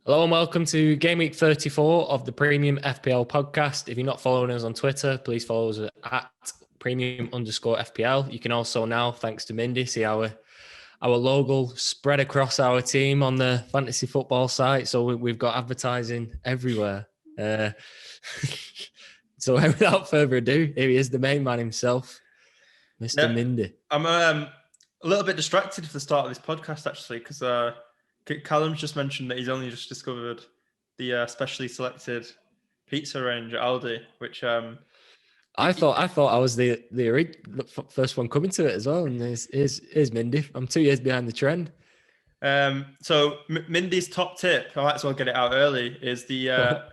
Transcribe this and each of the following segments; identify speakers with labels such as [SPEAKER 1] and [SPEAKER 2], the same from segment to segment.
[SPEAKER 1] Hello and welcome to Gameweek 34 of the Premium FPL podcast. If you're not following us on Twitter, please follow us at premium_FPL. You can also now, thanks to Mindy, see our logo spread across our team on the fantasy football site. So we've got advertising everywhere. So without further ado, here he is, the main man himself, Mr. Mindy.
[SPEAKER 2] I'm a little bit distracted for the start of this podcast, actually, because Callum's just mentioned that he's only just discovered the specially selected pizza range at Aldi, which
[SPEAKER 1] I thought I was the first one coming to it as well, and here's Mindy. I'm 2 years behind the trend.
[SPEAKER 2] So Mindy's top tip, I might as well get it out early, is the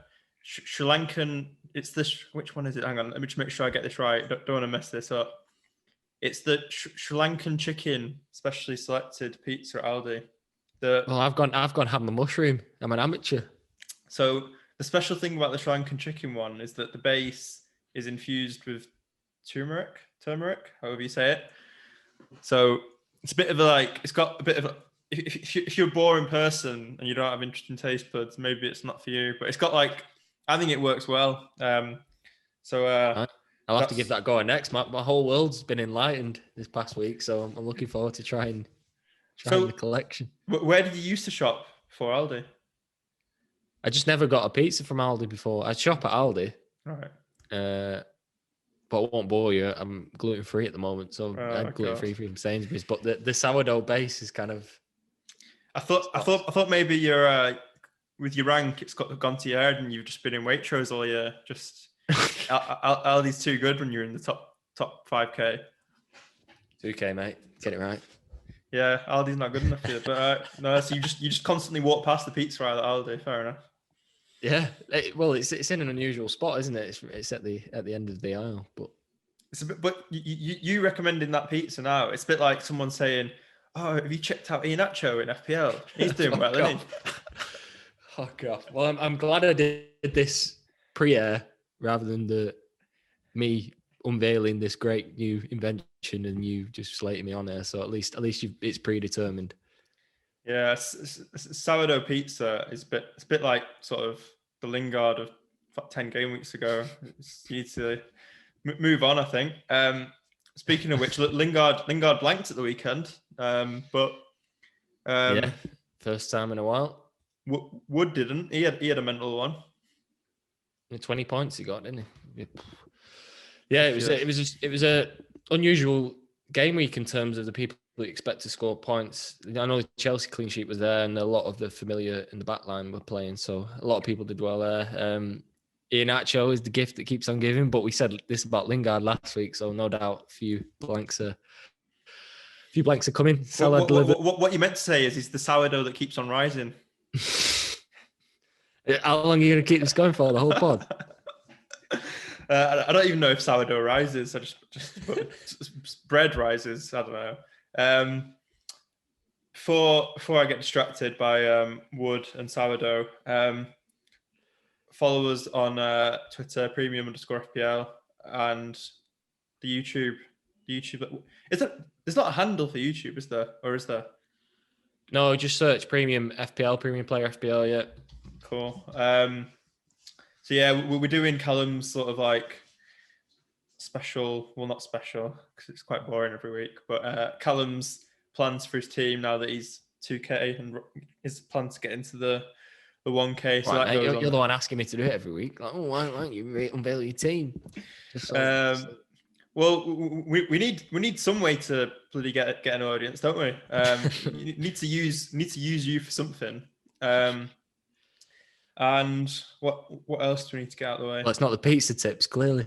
[SPEAKER 2] Sri Lankan. It's this. Which one is it? Hang on, let me just make sure I get this right. Don't want to mess this up. It's the Sri Lankan chicken specially selected pizza at Aldi.
[SPEAKER 1] Well, I've gone ham and mushroom. I'm an amateur.
[SPEAKER 2] So the special thing about the Sri Lankan chicken one is that the base is infused with turmeric, however you say it. So it's a bit of it's got a bit of if you're a boring person and you don't have interesting taste buds, maybe it's not for you. But it's got I think it works well. I'll
[SPEAKER 1] have to give that a go next. My whole world's been enlightened this past week, so I'm looking forward to trying the collection.
[SPEAKER 2] Where did you used to shop for Aldi?
[SPEAKER 1] I just never got a pizza from Aldi before. I shop at Aldi.
[SPEAKER 2] Right.
[SPEAKER 1] But I won't bore you. I'm gluten-free at the moment, so I'm gluten-free from Sainsbury's. But the sourdough base is kind of... I
[SPEAKER 2] thought maybe you're... with your rank, it's gone to your head and you've just been in Waitrose all year. Just... Aldi's too good when you're in the top 5k.
[SPEAKER 1] 2k, mate. Get it right.
[SPEAKER 2] Yeah, Aldi's not good enough for you. But no, so you just constantly walk past the pizza aisle at Aldi. Fair enough.
[SPEAKER 1] Yeah, it's in an unusual spot, isn't it? It's at the end of the aisle, but
[SPEAKER 2] it's a bit. But you recommending that pizza now? It's a bit like someone saying, "Oh, have you checked out Iheanacho in FPL? He's doing well, isn't he?"
[SPEAKER 1] Fuck off. Well, I'm glad I did this pre-air rather than me unveiling this great new invention and you just slating me on there. So at least it's predetermined.
[SPEAKER 2] Yeah, sourdough pizza is a bit like sort of the Lingard of 10 game weeks ago. You need to move on, I think. Speaking of which, Lingard blanked at the weekend, but
[SPEAKER 1] yeah, first time in a while.
[SPEAKER 2] Wood didn't. He had a mental one.
[SPEAKER 1] 20 points he got, didn't he? Yeah, it was a unusual game week in terms of the people we expect to score points. I know the Chelsea clean sheet was there, and a lot of the familiar in the back line were playing, so a lot of people did well there. Iheanacho is the gift that keeps on giving, but we said this about Lingard last week, so no doubt a few blanks are coming.
[SPEAKER 2] What you meant to say is he's the sourdough that keeps on rising.
[SPEAKER 1] How long are you going to keep this going for, the whole pod?
[SPEAKER 2] I don't even know if sourdough rises. I just bread rises. I don't know. Before I get distracted by wood and sourdough, follow us on Twitter, premium_FPL, and the YouTube. There's not a handle for YouTube, is there? Or is there?
[SPEAKER 1] No, just search Premium FPL, Premium Player FPL. Yeah.
[SPEAKER 2] Cool. So yeah, we're doing Callum's sort of special, well, not special because it's quite boring every week, but Callum's plans for his team now that he's 2k and his plans to get into the 1k. So
[SPEAKER 1] right, mate, you're the one asking me to do it every week. Like, why don't you unveil your team?
[SPEAKER 2] Well, we need some way to bloody get an audience, don't we? You need to use you for something. And what else do we need to get out of the way?
[SPEAKER 1] Well, it's not the pizza tips, clearly.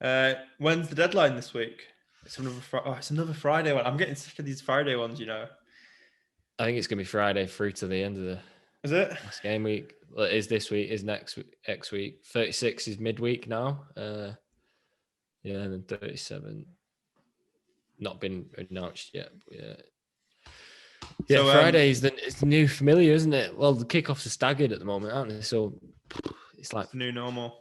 [SPEAKER 2] When's the deadline this week? It's another Friday one. I'm getting sick of these Friday ones, you know.
[SPEAKER 1] I think it's going to be Friday through to the end of the...
[SPEAKER 2] Is it?
[SPEAKER 1] Last game week. Well, it is this week, is next week. 36 is midweek now. Yeah, and then 37 not been announced yet. Yeah, so, Fridays it's the new familiar, isn't it? Well, the kickoffs are staggered at the moment, aren't they? So it's like
[SPEAKER 2] the new normal.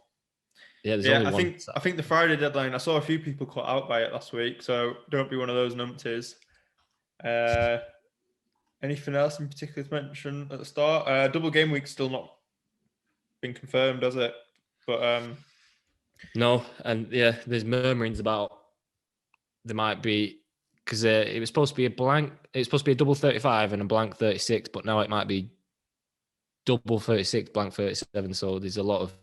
[SPEAKER 1] Yeah, there's only
[SPEAKER 2] one. I think the Friday deadline. I saw a few people caught out by it last week, so don't be one of those numpties. Anything else in particular to mention at the start? Double game week still not been confirmed, has it? But
[SPEAKER 1] no, and yeah, there's murmurings about there might be, because it was supposed to be a blank. It was supposed to be a double 35 and a blank 36, but now it might be double 36, blank 37. So there's a lot of,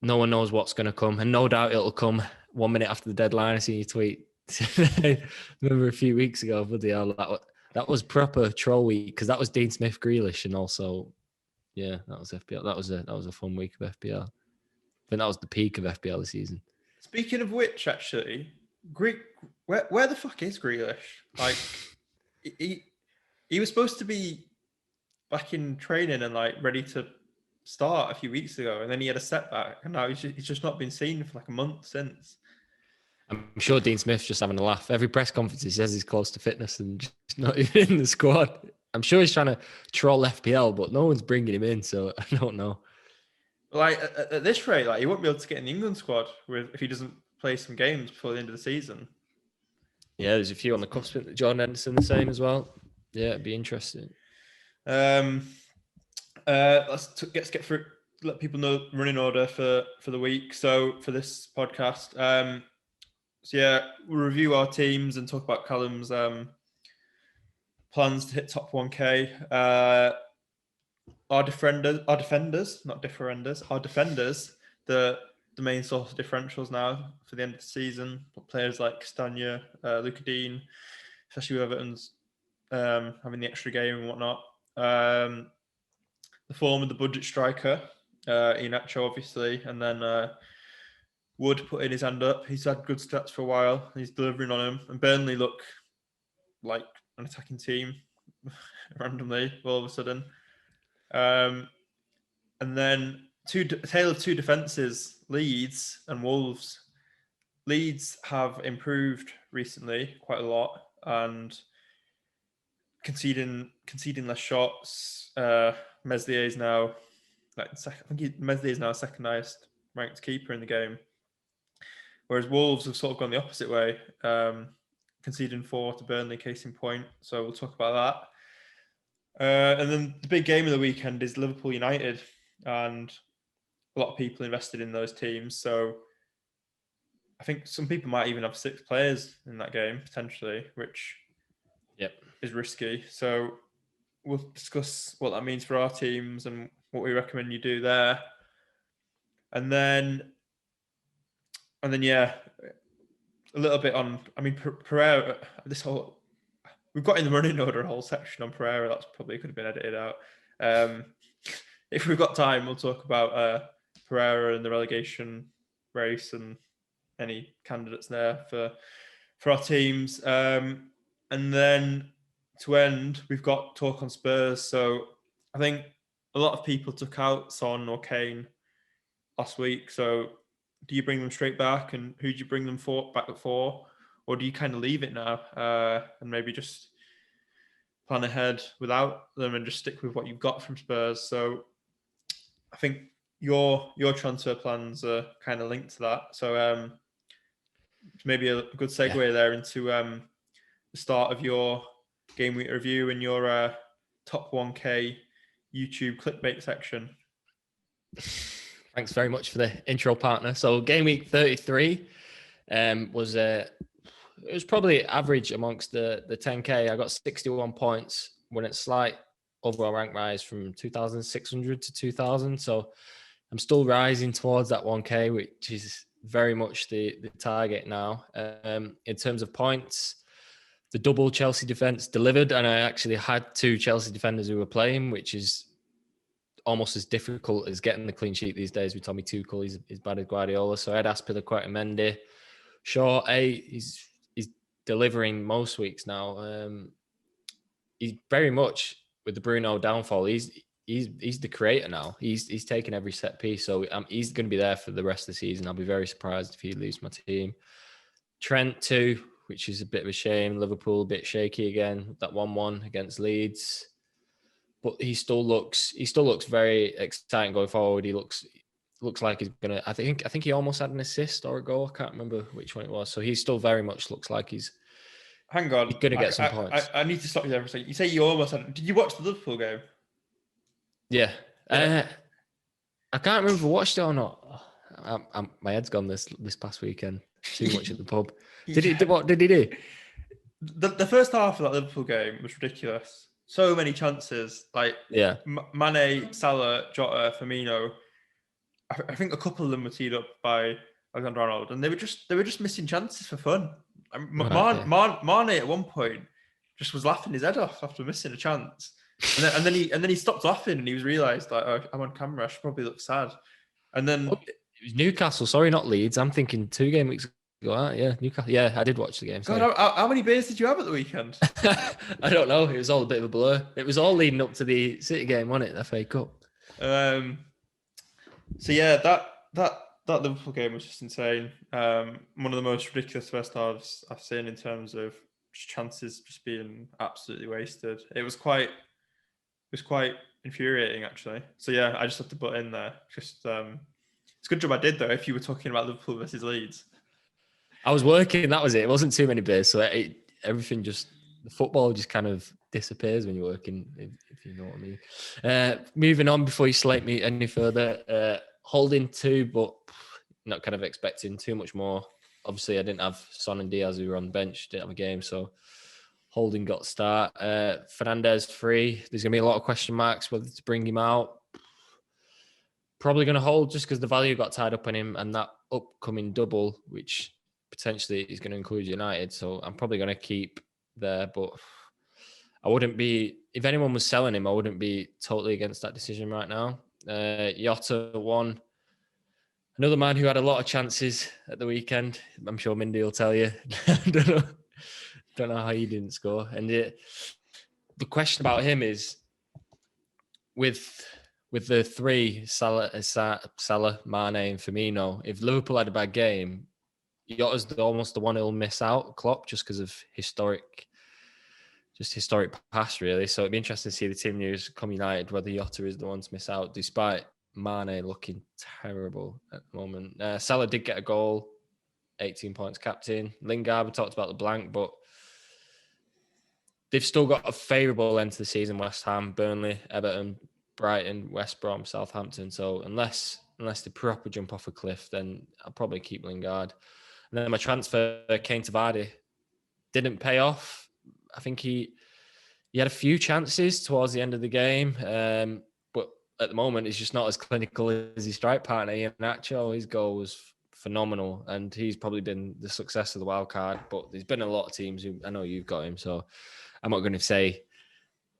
[SPEAKER 1] no one knows what's going to come, and no doubt it'll come 1 minute after the deadline. I see you tweet. Remember a few weeks ago, bloody hell, that was proper troll week, because that was Dean Smith, Grealish, and also, yeah, that was FPL. That was a fun week of FPL. I think that was the peak of FPL this season.
[SPEAKER 2] Speaking of which, actually, where the fuck is Grealish? Like, he was supposed to be back in training and like ready to start a few weeks ago, and then he had a setback, and now he's just not been seen for like a month since.
[SPEAKER 1] I'm sure Dean Smith's just having a laugh. Every press conference he says he's close to fitness and just not even in the squad. I'm sure he's trying to troll FPL, but no one's bringing him in, so I don't know.
[SPEAKER 2] Like at this rate, like he won't be able to get in the England squad if he doesn't play some games before the end of the season.
[SPEAKER 1] Yeah, there's a few on the cusp. John Henderson the same as well. Yeah, it'd be interesting.
[SPEAKER 2] Let's get through. Let people know running order for the week. So for this podcast, so yeah, we'll review our teams and talk about Callum's plans to hit top 1K. Our defenders, not differenders, our defenders, the main source of differentials now for the end of the season. Players like Castagna, Luca Dean, especially with Everton's having the extra game and whatnot. The form of the budget striker, Iheanacho, obviously, and then Wood putting his hand up. He's had good stats for a while. He's delivering on them. And Burnley look like an attacking team randomly all of a sudden. And then a tale of two defences, Leeds and Wolves. Leeds have improved recently quite a lot and conceding less shots. Meslier is now Meslier is now second highest ranked keeper in the game, whereas Wolves have sort of gone the opposite way, conceding 4 to Burnley, case in point. So we'll talk about that. And then the big game of the weekend is Liverpool United, and a lot of people invested in those teams. So I think some people might even have 6 players in that game potentially, which is risky. So we'll discuss what that means for our teams and what we recommend you do there. And then yeah, a little bit on, Pereira, we've got in the running order a whole section on Pereira. That's probably could have been edited out. If we've got time, we'll talk about Pereira and the relegation race and any candidates there for our teams. And then to end, we've got talk on Spurs. So I think a lot of people took out Son or Kane last week. So do you bring them straight back, and who do you bring them back for? Or do you kind of leave it now and maybe just plan ahead without them and just stick with what you've got from Spurs? So I think your transfer plans are kind of linked to that. So maybe a good segue there into the start of your game week review and your top 1K YouTube clickbait section.
[SPEAKER 1] Thanks very much for the intro, partner. So game week 33 was it was probably average amongst the 10K. I got 61 points, when it's slight overall rank rise from 2,600 to 2,000. So I'm still rising towards that 1K, which is very much the target now. In terms of points, the double Chelsea defense delivered, and I actually had 2 Chelsea defenders who were playing, which is almost as difficult as getting the clean sheet these days with Tommy Tuchel. He's as bad as Guardiola. So I had Aspilicueta and Mendy. Shaw, he's delivering most weeks now. He's very much, with the Bruno downfall, he's the creator now. He's taking every set piece. So he's going to be there for the rest of the season. I'll be very surprised if he leaves my team. Trent too, which is a bit of a shame. Liverpool a bit shaky again. That 1-1 against Leeds. But he still looks very exciting going forward. He looks like he's gonna. I think he almost had an assist or a goal. I can't remember which one it was. So he still very much looks like he's
[SPEAKER 2] hang on.
[SPEAKER 1] You're going to get some points.
[SPEAKER 2] I need to stop you there for a second. You say you almost had. Did you watch the Liverpool game?
[SPEAKER 1] Yeah. I can't remember if I watched it or not. My head's gone this past weekend. Too much at the pub. What did he do?
[SPEAKER 2] The first half of that Liverpool game was ridiculous. So many chances. Like Mane, Salah, Jota, Firmino. I think a couple of them were teed up by Alexander Arnold, and they were just missing chances for fun. Mane at one point just was laughing his head off after missing a chance, and then he stopped laughing and he was realised like, oh, I'm on camera, I should probably look sad. And then
[SPEAKER 1] it was Newcastle, sorry, not Leeds. I'm thinking 2 game weeks ago. Yeah, Newcastle. Yeah, I did watch the game.
[SPEAKER 2] God, how many beers did you have at the weekend?
[SPEAKER 1] I don't know. It was all a bit of a blur. It was all leading up to the City game, wasn't it? The FA Cup.
[SPEAKER 2] So yeah, that Liverpool game was just insane. One of the most ridiculous first halves I've seen in terms of just chances just being absolutely wasted. It was quite infuriating actually. So yeah, I just have to put in there. Just it's a good job I did though. If you were talking about Liverpool versus Leeds,
[SPEAKER 1] I was working. That was it. It wasn't too many beers, so everything just the football just kind of disappears when you're working, if you know what I mean. Moving on before you slate me any further, holding 2, but not kind of expecting too much more. Obviously, I didn't have Son and Diaz who were on the bench, didn't have a game, so Holding got start. Fernandez free. There's going to be a lot of question marks whether to bring him out. Probably going to hold just because the value got tied up on him and that upcoming double, which potentially is going to include United. So I'm probably going to keep there, but I wouldn't be, if anyone was selling him, I wouldn't be totally against that decision right now. Jota won. Another man who had a lot of chances at the weekend. I'm sure Mindy will tell you. Don't know how he didn't score. And the question about him is with the 3, Salah, Mane, and Firmino, if Liverpool had a bad game, Jota's almost the one who'll miss out, Klopp, just because of historic past, really. So it'd be interesting to see the team news come United, whether Jota is the one to miss out, despite Mane looking terrible at the moment. Salah did get a goal, 18 points captain. Lingard, we talked about the blank, but they've still got a favourable end to the season. West Ham, Burnley, Everton, Brighton, West Brom, Southampton. So unless they proper jump off a cliff, then I'll probably keep Lingard. And then my transfer, Kane to Vardy, didn't pay off. I think he had a few chances towards the end of the game, but at the moment he's just not as clinical as his strike partner, Iheanacho. His goal was phenomenal, and he's probably been the success of the wild card. But there's been a lot of teams who, I know you've got him, so I'm not going to say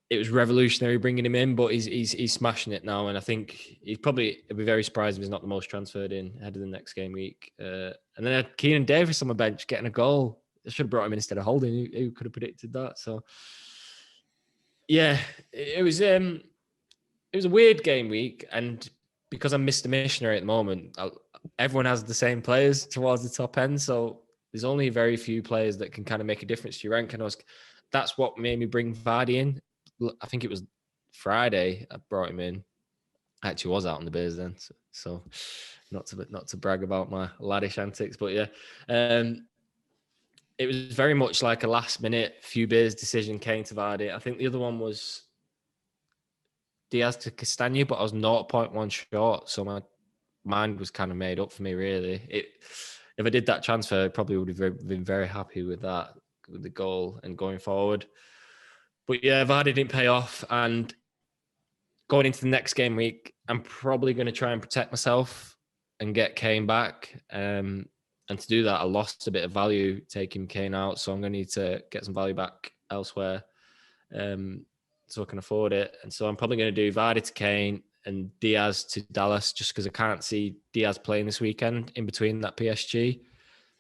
[SPEAKER 1] it was revolutionary bringing him in, but he's smashing it now, and I think he'll be very surprised if he's not the most transferred in ahead of the next game week. And then I had Keenan Davis on the bench getting a goal. I should have brought him in instead of Holding. Who could have predicted that? So yeah, it was a weird game week, and because I'm Mr. Missionary at the moment, everyone has the same players towards the top end, so there's only very few players that can kind of make a difference to your rank. And that's what made me bring Vardy in. I think it was Friday I brought him in. I actually was out on the beers then, so not to brag about my laddish antics, but yeah, it was very much like a last minute few beers decision. Kane to Vardy. I think the other one was Diaz to Castagna, but I was 0.1 short, so my mind was kind of made up for me, really. If I did that transfer, I probably would have been very happy with that, with the goal and going forward. But yeah, Vardy didn't pay off, and going into the next game week, I'm probably going to try and protect myself and get Kane back. And to do that, I lost a bit of value taking Kane out, so I'm going to need to get some value back elsewhere. So I can afford it. And so I'm probably going to do Vardy to Kane and Diaz to Dallas, just because I can't see Diaz playing this weekend in between that PSG.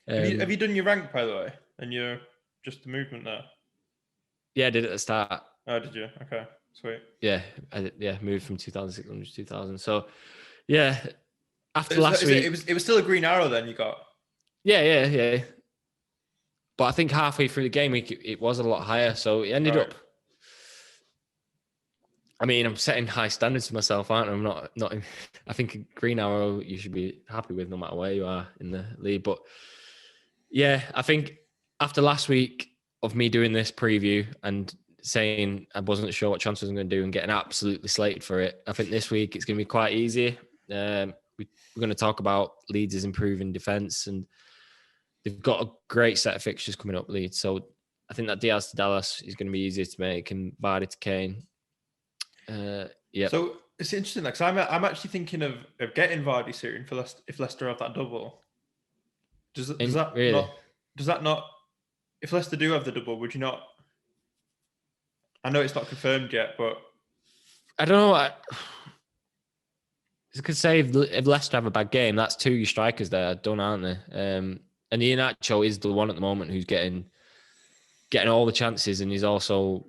[SPEAKER 2] Have you done your rank, by the way, and your just the movement there?
[SPEAKER 1] Yeah, I did at the start.
[SPEAKER 2] Oh, did you? Okay, sweet.
[SPEAKER 1] Yeah, moved from 2,600 to 2,000. So yeah, after last week,
[SPEAKER 2] it was still a green arrow. Then you got.
[SPEAKER 1] Yeah. But I think halfway through the game week, it was a lot higher. So it ended up. I mean, I'm setting high standards for myself, aren't I? I'm not. I think a green arrow you should be happy with no matter where you are in the league. But yeah, I think after last week, of me doing this preview and saying I wasn't sure what transfers I'm going to do and getting absolutely slated for it. I think this week it's going to be quite easy. We're going to talk about Leeds' improving defence, and they've got a great set of fixtures coming up, Leeds. So I think that Diaz to Dallas is going to be easier to make, and Vardy to Kane. Yeah.
[SPEAKER 2] So it's interesting because I'm actually thinking of getting Vardy soon for if Leicester have that double. Does that not? If Leicester do have the double, would you not? I know it's not confirmed yet, but
[SPEAKER 1] I don't know. I could say if Leicester have a bad game, that's 2 strikers there done, aren't they? And Iheanacho is the one at the moment who's getting all the chances, and he's also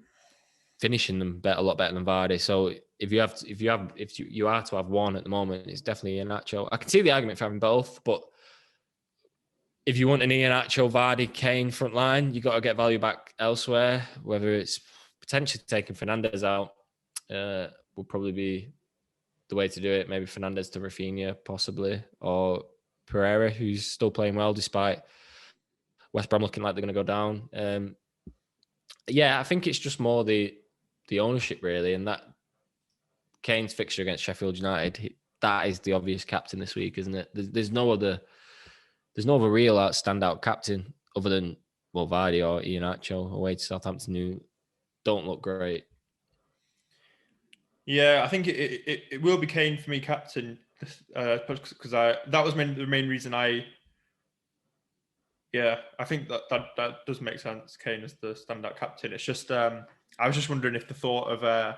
[SPEAKER 1] finishing them a lot better than Vardy. So if you are to have one at the moment, it's definitely Iheanacho. I can see the argument for having both, but if you want an Iheanacho, Vardy, Kane front line, you got to get value back elsewhere. Whether it's potentially taking Fernandes out, will probably be the way to do it. Maybe Fernandes to Rafinha, possibly, or Pereira, who's still playing well despite West Brom looking like they're going to go down. Yeah, I think it's just more the ownership really, and that Kane's fixture against Sheffield United, that is the obvious captain this week, isn't it? There's no other real standout captain other than Vardy or Iheanacho away to Southampton, who don't look great.
[SPEAKER 2] Yeah, I think it will be Kane for me, captain, because that was the main reason I think that does make sense. Kane is the standout captain. It's just I was just wondering if the thought of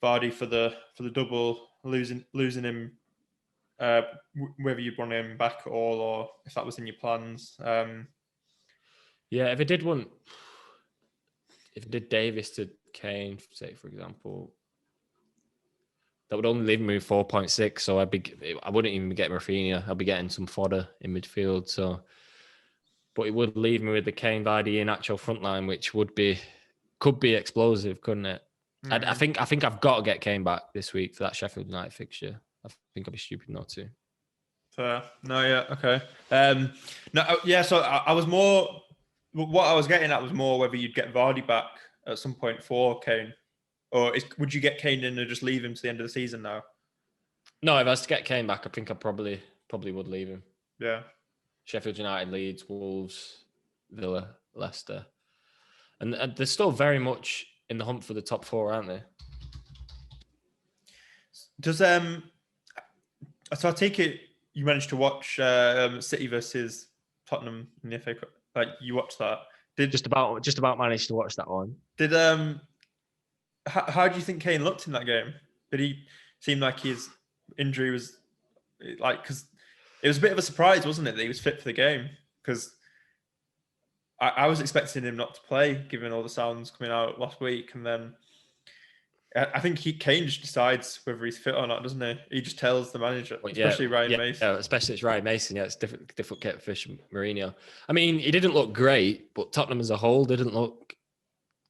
[SPEAKER 2] Vardy for the double, losing him, whether you'd want him back at all, or if that was in your plans.
[SPEAKER 1] Yeah, if it did Davis to Kane, say for example, that would only leave me with 4.6. So I wouldn't even get Rafinha. I'd be getting some fodder in midfield. So, but it would leave me with the Kane, Vardy, and Nacho front line, which could be explosive, couldn't it? Mm-hmm. I think I've got to get Kane back this week for that Sheffield United fixture. I think I'd be stupid not to.
[SPEAKER 2] Fair. No, yeah, okay. No, yeah. So I was more. What I was getting at was more whether you'd get Vardy back at some point for Kane, or would you get Kane in and just leave him to the end of the season now?
[SPEAKER 1] No, if I was to get Kane back, I think I probably would leave him.
[SPEAKER 2] Yeah.
[SPEAKER 1] Sheffield United, Leeds, Wolves, Villa, Leicester, and they're still very much in the hunt for the top 4, aren't they?
[SPEAKER 2] Does so I take it you managed to watch City versus Tottenham in the FA Cup. Like you watched that?
[SPEAKER 1] Just about managed to watch that one.
[SPEAKER 2] Did how do you think Kane looked in that game? Did he seem like his injury was because it was a bit of a surprise, wasn't it, that he was fit for the game? Because I was expecting him not to play, given all the sounds coming out last week, and then I think Kane just decides whether he's fit or not, doesn't he? He just tells the manager, especially Ryan Mason. Yeah,
[SPEAKER 1] especially it's Ryan Mason. Yeah, it's difficult catfish Mourinho. I mean, he didn't look great, but Tottenham as a whole didn't look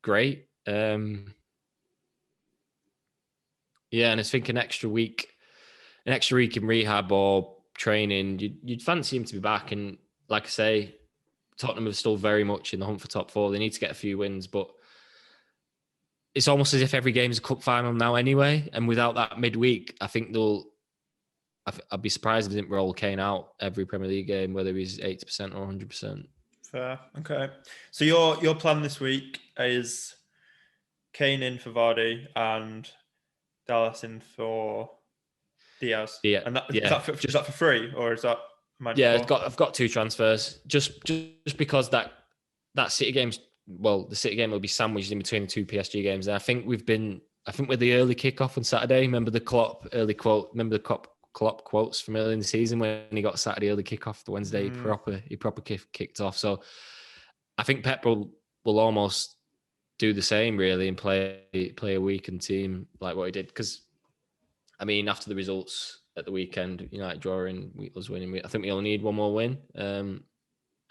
[SPEAKER 1] great. Yeah, and I think an extra week in rehab or training, you'd fancy him to be back. And like I say, Tottenham are still very much in the hunt for top 4. They need to get a few wins, but it's almost as if every game is a cup final now anyway. And without that midweek, I think I'd be surprised if they didn't roll Kane out every Premier League game, whether he's 80% or 100%.
[SPEAKER 2] Fair. Okay. So your plan this week is Kane in for Vardy and Dallas in for Diaz.
[SPEAKER 1] Yeah.
[SPEAKER 2] And is that for free, or is that?
[SPEAKER 1] Yeah, I've got 2 transfers just because that City game's. Well, the City game will be sandwiched in between the 2 PSG games. And I think with the early kickoff on Saturday, remember the Klopp early quote, remember the Klopp quotes from early in the season when he got Saturday early kickoff, the Wednesday he proper kicked off. So I think Pep will almost do the same really and play a weakened team like what he did. Because, I mean, after the results at the weekend, United drawing, us winning, I think we only need one more win. And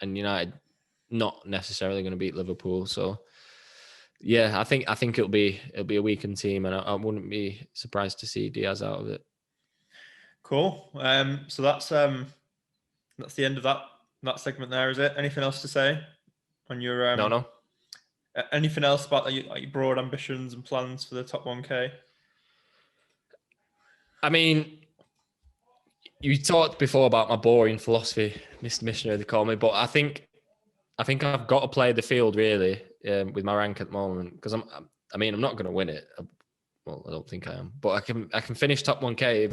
[SPEAKER 1] United not necessarily going to beat Liverpool. So yeah, I think it'll be a weakened team, and I wouldn't be surprised to see Diaz out of it.
[SPEAKER 2] Cool. So that's the end of that segment there, is it? Anything else to say on your
[SPEAKER 1] No.
[SPEAKER 2] Anything else about like your broad ambitions and plans for the top 1K?
[SPEAKER 1] I mean, you talked before about my boring philosophy, Mr. Missionary, they call me, but I think I've got to play the field really with my rank at the moment because I'm not going to win it. Well, I don't think I am, but I can finish top 1K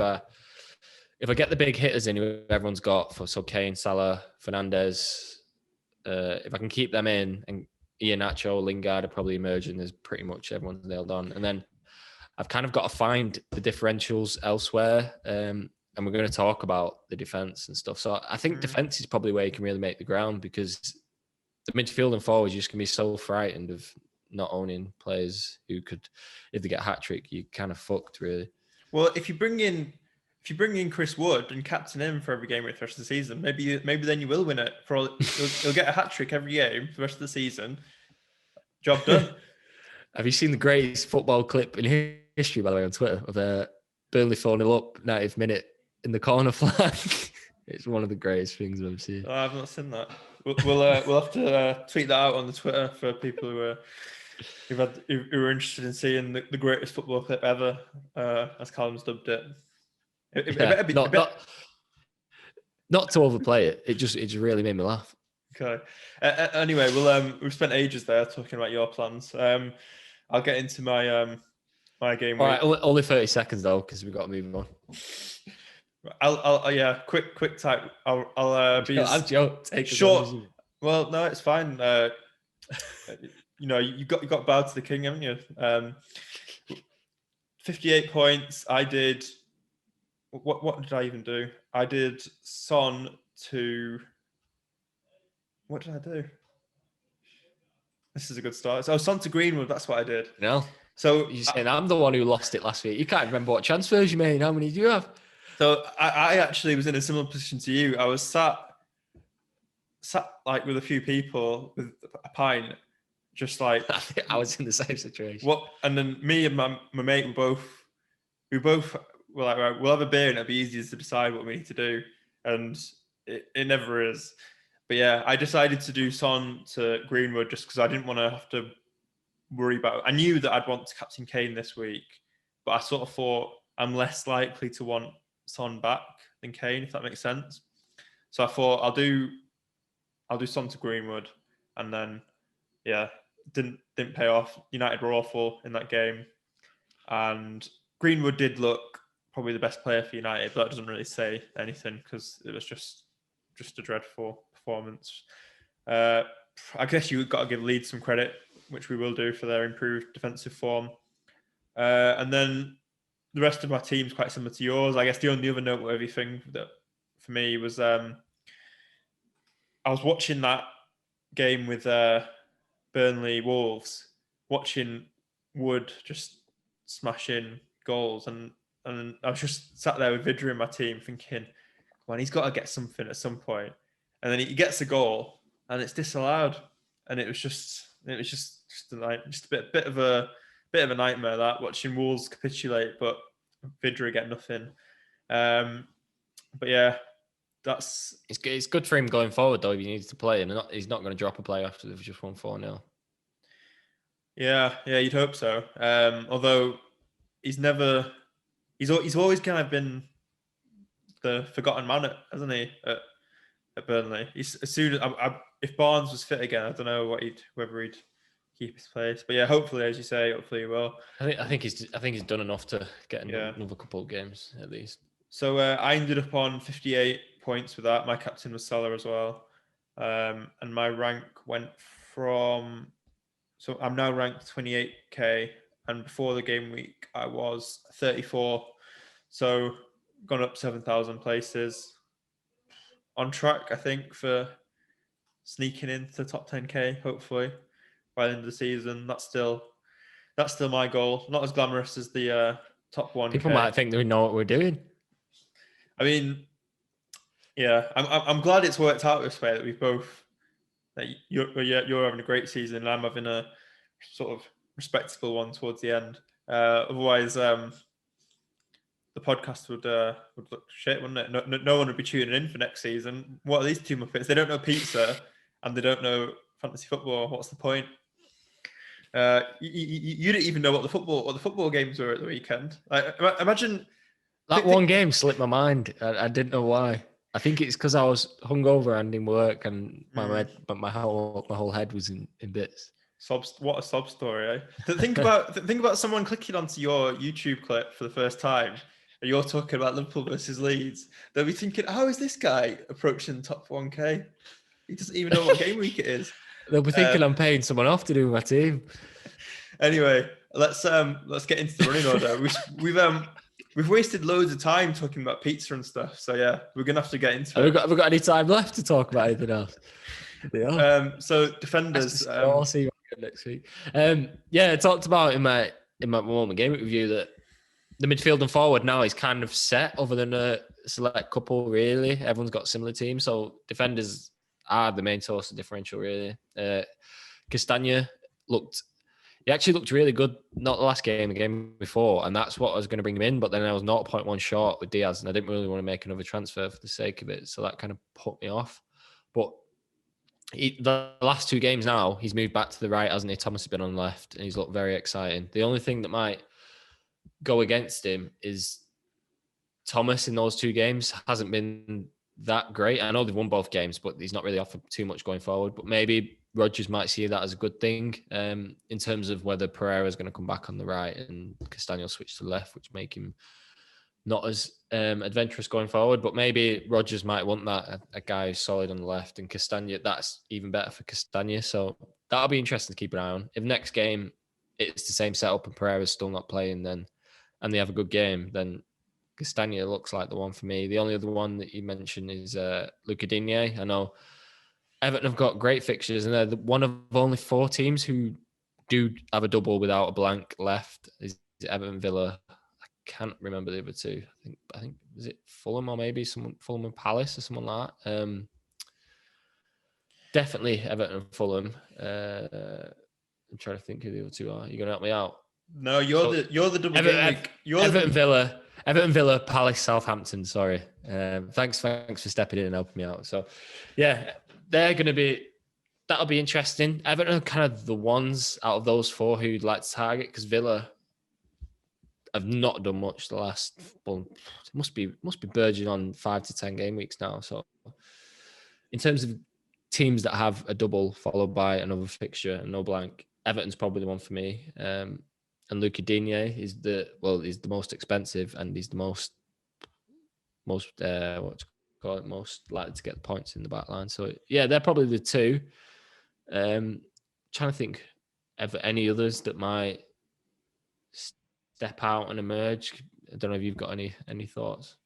[SPEAKER 1] if I get the big hitters in who everyone's got so Kane, Salah, Fernandez. If I can keep them in, and Iheanacho, Lingard are probably emerging as pretty much everyone's nailed on, and then I've kind of got to find the differentials elsewhere. And we're going to talk about the defense and stuff. So I think defense is probably where you can really make the ground because the midfield and forwards just can be so frightened of not owning players who could, if they get a hat trick, you kind of fucked really.
[SPEAKER 2] Well, if you bring in Chris Wood and captain him for every game for the rest of the season, maybe then you will win it. He'll get a hat trick every game for the rest of the season. Job done.
[SPEAKER 1] Have you seen the greatest football clip in history, by the way, on Twitter of Burnley 4-0 up 90th minute in the corner flag? It's one of the greatest things I've ever seen.
[SPEAKER 2] Oh, I've not seen that. We'll have to tweet that out on the Twitter for people who are interested in seeing the greatest football clip ever, as Callum's dubbed it.
[SPEAKER 1] Not to overplay it. It just really made me laugh.
[SPEAKER 2] Okay. Anyway, we've spent ages there talking about your plans. I'll get into my my game.
[SPEAKER 1] All right, only 30 seconds though, because we've got to move on.
[SPEAKER 2] I'll quick type. I'll be
[SPEAKER 1] I'm joking.
[SPEAKER 2] Short. Well, no, it's fine. You got bow to the king, haven't you? 58 points. I did. What did I even do? I did Son to. What did I do? This is a good start. So Son to Greenwood. That's what I did.
[SPEAKER 1] No.
[SPEAKER 2] So
[SPEAKER 1] you're saying I'm the one who lost it last week. You can't remember what transfers you made. How many do you have?
[SPEAKER 2] So I actually was in a similar position to you. I was sat like with a few people with a pint, just like
[SPEAKER 1] I was in the same situation.
[SPEAKER 2] And then me and my mate were both were like, right, we'll have a beer and it'll be easier to decide what we need to do. And it never is. But yeah, I decided to do Son to Greenwood just because I didn't want to have to worry about it. I knew that I'd want to captain Kane this week, but I sort of thought I'm less likely to want Son back than Kane, if that makes sense. So I thought I'll do Son to Greenwood, and then didn't pay off. United were awful in that game, and Greenwood did look probably the best player for United, but that doesn't really say anything because it was just a dreadful performance. I guess you've got to give Leeds some credit, which we will do for their improved defensive form. And then the rest of my team's quite similar to yours. I guess the only other noteworthy thing that for me was I was watching that game with Burnley Wolves, watching Wood just smash in goals, and I was just sat there with Vidra in my team thinking, man, he's got to get something at some point. And then he gets a goal and it's disallowed, and it was just a bit of a nightmare that watching Wolves capitulate, but Vidra get nothing. But yeah,
[SPEAKER 1] it's good for him going forward though. If he needs to play him, he's not going to drop a play after they've just won 4-0.
[SPEAKER 2] Yeah, you'd hope so. Although he's always kind of been the forgotten man, hasn't he? At Burnley, if Barnes was fit again, I don't know whether he'd keep his place. But yeah, hopefully, as you say, hopefully he will.
[SPEAKER 1] I think he's done enough to get another couple of games at least.
[SPEAKER 2] So I ended up on 58 points with that. My captain was Salah as well, and my rank went from. So I'm now ranked 28k, and before the game week I was 34. So gone up 7,000 places. On track, I think, for sneaking into the top 10k, hopefully by the end of the season. That's still my goal. Not as glamorous as the top 1K.
[SPEAKER 1] People might think they know what we're doing.
[SPEAKER 2] I mean, yeah, I'm glad it's worked out this way, that we've both. That you're having a great season, and I'm having a sort of respectable one towards the end. Otherwise, the podcast would look shit, wouldn't it? No one would be tuning in for next season. What are these two Muppets? They don't know pizza and they don't know fantasy football. What's the point? You didn't even know what the football games were at the weekend. Imagine
[SPEAKER 1] that one game slipped my mind. I didn't know why. I think it's because I was hungover and in work, and my whole head was in bits.
[SPEAKER 2] What a sob story, eh? Think about someone clicking onto your YouTube clip for the first time, and you're talking about Liverpool versus Leeds. They'll be thinking, "How is this guy approaching top 1K? He doesn't even know what game week it is."
[SPEAKER 1] They'll be thinking I'm paying someone off to do my team.
[SPEAKER 2] Anyway, let's get into the running order. We've wasted loads of time talking about pizza and stuff. So yeah, we're gonna have to get into it.
[SPEAKER 1] Have we got any time left to talk about anything else?
[SPEAKER 2] So defenders.
[SPEAKER 1] I'll see you next week. I talked about in my moment game review that the midfield and forward now is kind of set, other than a select couple. Really, everyone's got similar teams, so defenders are the main source of differential. Really, Castagna actually looked really good. Not the last game, the game before, and that's what I was going to bring him in. But then I was 0.1 short with Diaz, and I didn't really want to make another transfer for the sake of it, so that kind of put me off. But the last two games now, he's moved back to the right, hasn't he? Thomas has been on the left, and he's looked very exciting. The only thing that might go against him is Thomas in those two games hasn't been that great. I know they've won both games, but he's not really offered too much going forward. But maybe Rodgers might see that as a good thing in terms of whether Pereira is going to come back on the right and Castagna switch to the left, which make him not as adventurous going forward. But maybe Rodgers might want that, a guy who's solid on the left, and Castagna, that's even better for Castagna. So that'll be interesting to keep an eye on. If next game it's the same setup and Pereira's still not playing, and they have a good game, then Castagna looks like the one for me. The only other one that you mentioned is Luca Digne. I know Everton have got great fixtures, and they're one of only 4 teams who do have a double without a blank left. Is Everton, Villa? I can't remember the other two. I think is it Fulham or maybe Fulham and Palace or someone like that. Definitely Everton and Fulham. I'm trying to think who the other two are. You're gonna help me out?
[SPEAKER 2] No, you're the double game week.
[SPEAKER 1] Everton, Villa, Palace, Southampton. Sorry. Thanks for stepping in and helping me out. So, yeah, that'll be interesting. Everton are kind of the ones out of those 4 who'd like to target, because Villa have not done much the last. Well, it must be verging on 5 to 10 game weeks now. So, in terms of teams that have a double followed by another fixture and no blank, Everton's probably the one for me. And Luca Digne is the most expensive, and he's the most likely to get the points in the back line. So yeah, they're probably the 2. Trying to think of any others that might step out and emerge. I don't know if you've got any thoughts.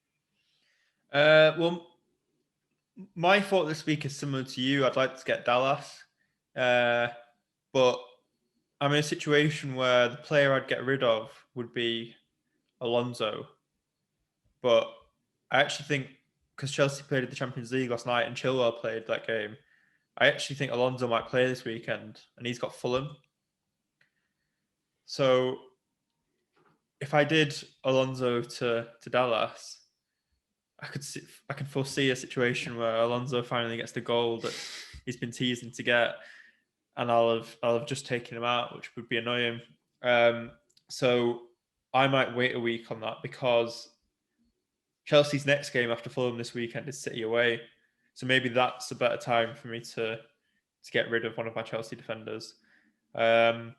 [SPEAKER 2] Well, my thought this week is similar to you. I'd like to get Dallas, but I'm in a situation where the player I'd get rid of would be Alonso. But I actually think, because Chelsea played in the Champions League last night and Chilwell played that game, I actually think Alonso might play this weekend, and he's got Fulham. So if I did Alonso to Dallas, I can foresee a situation where Alonso finally gets the goal that he's been teasing to get, and I'll have just taken him out, which would be annoying. So I might wait a week on that, because Chelsea's next game after Fulham this weekend is City away. So maybe that's a better time for me to get rid of one of my Chelsea defenders. But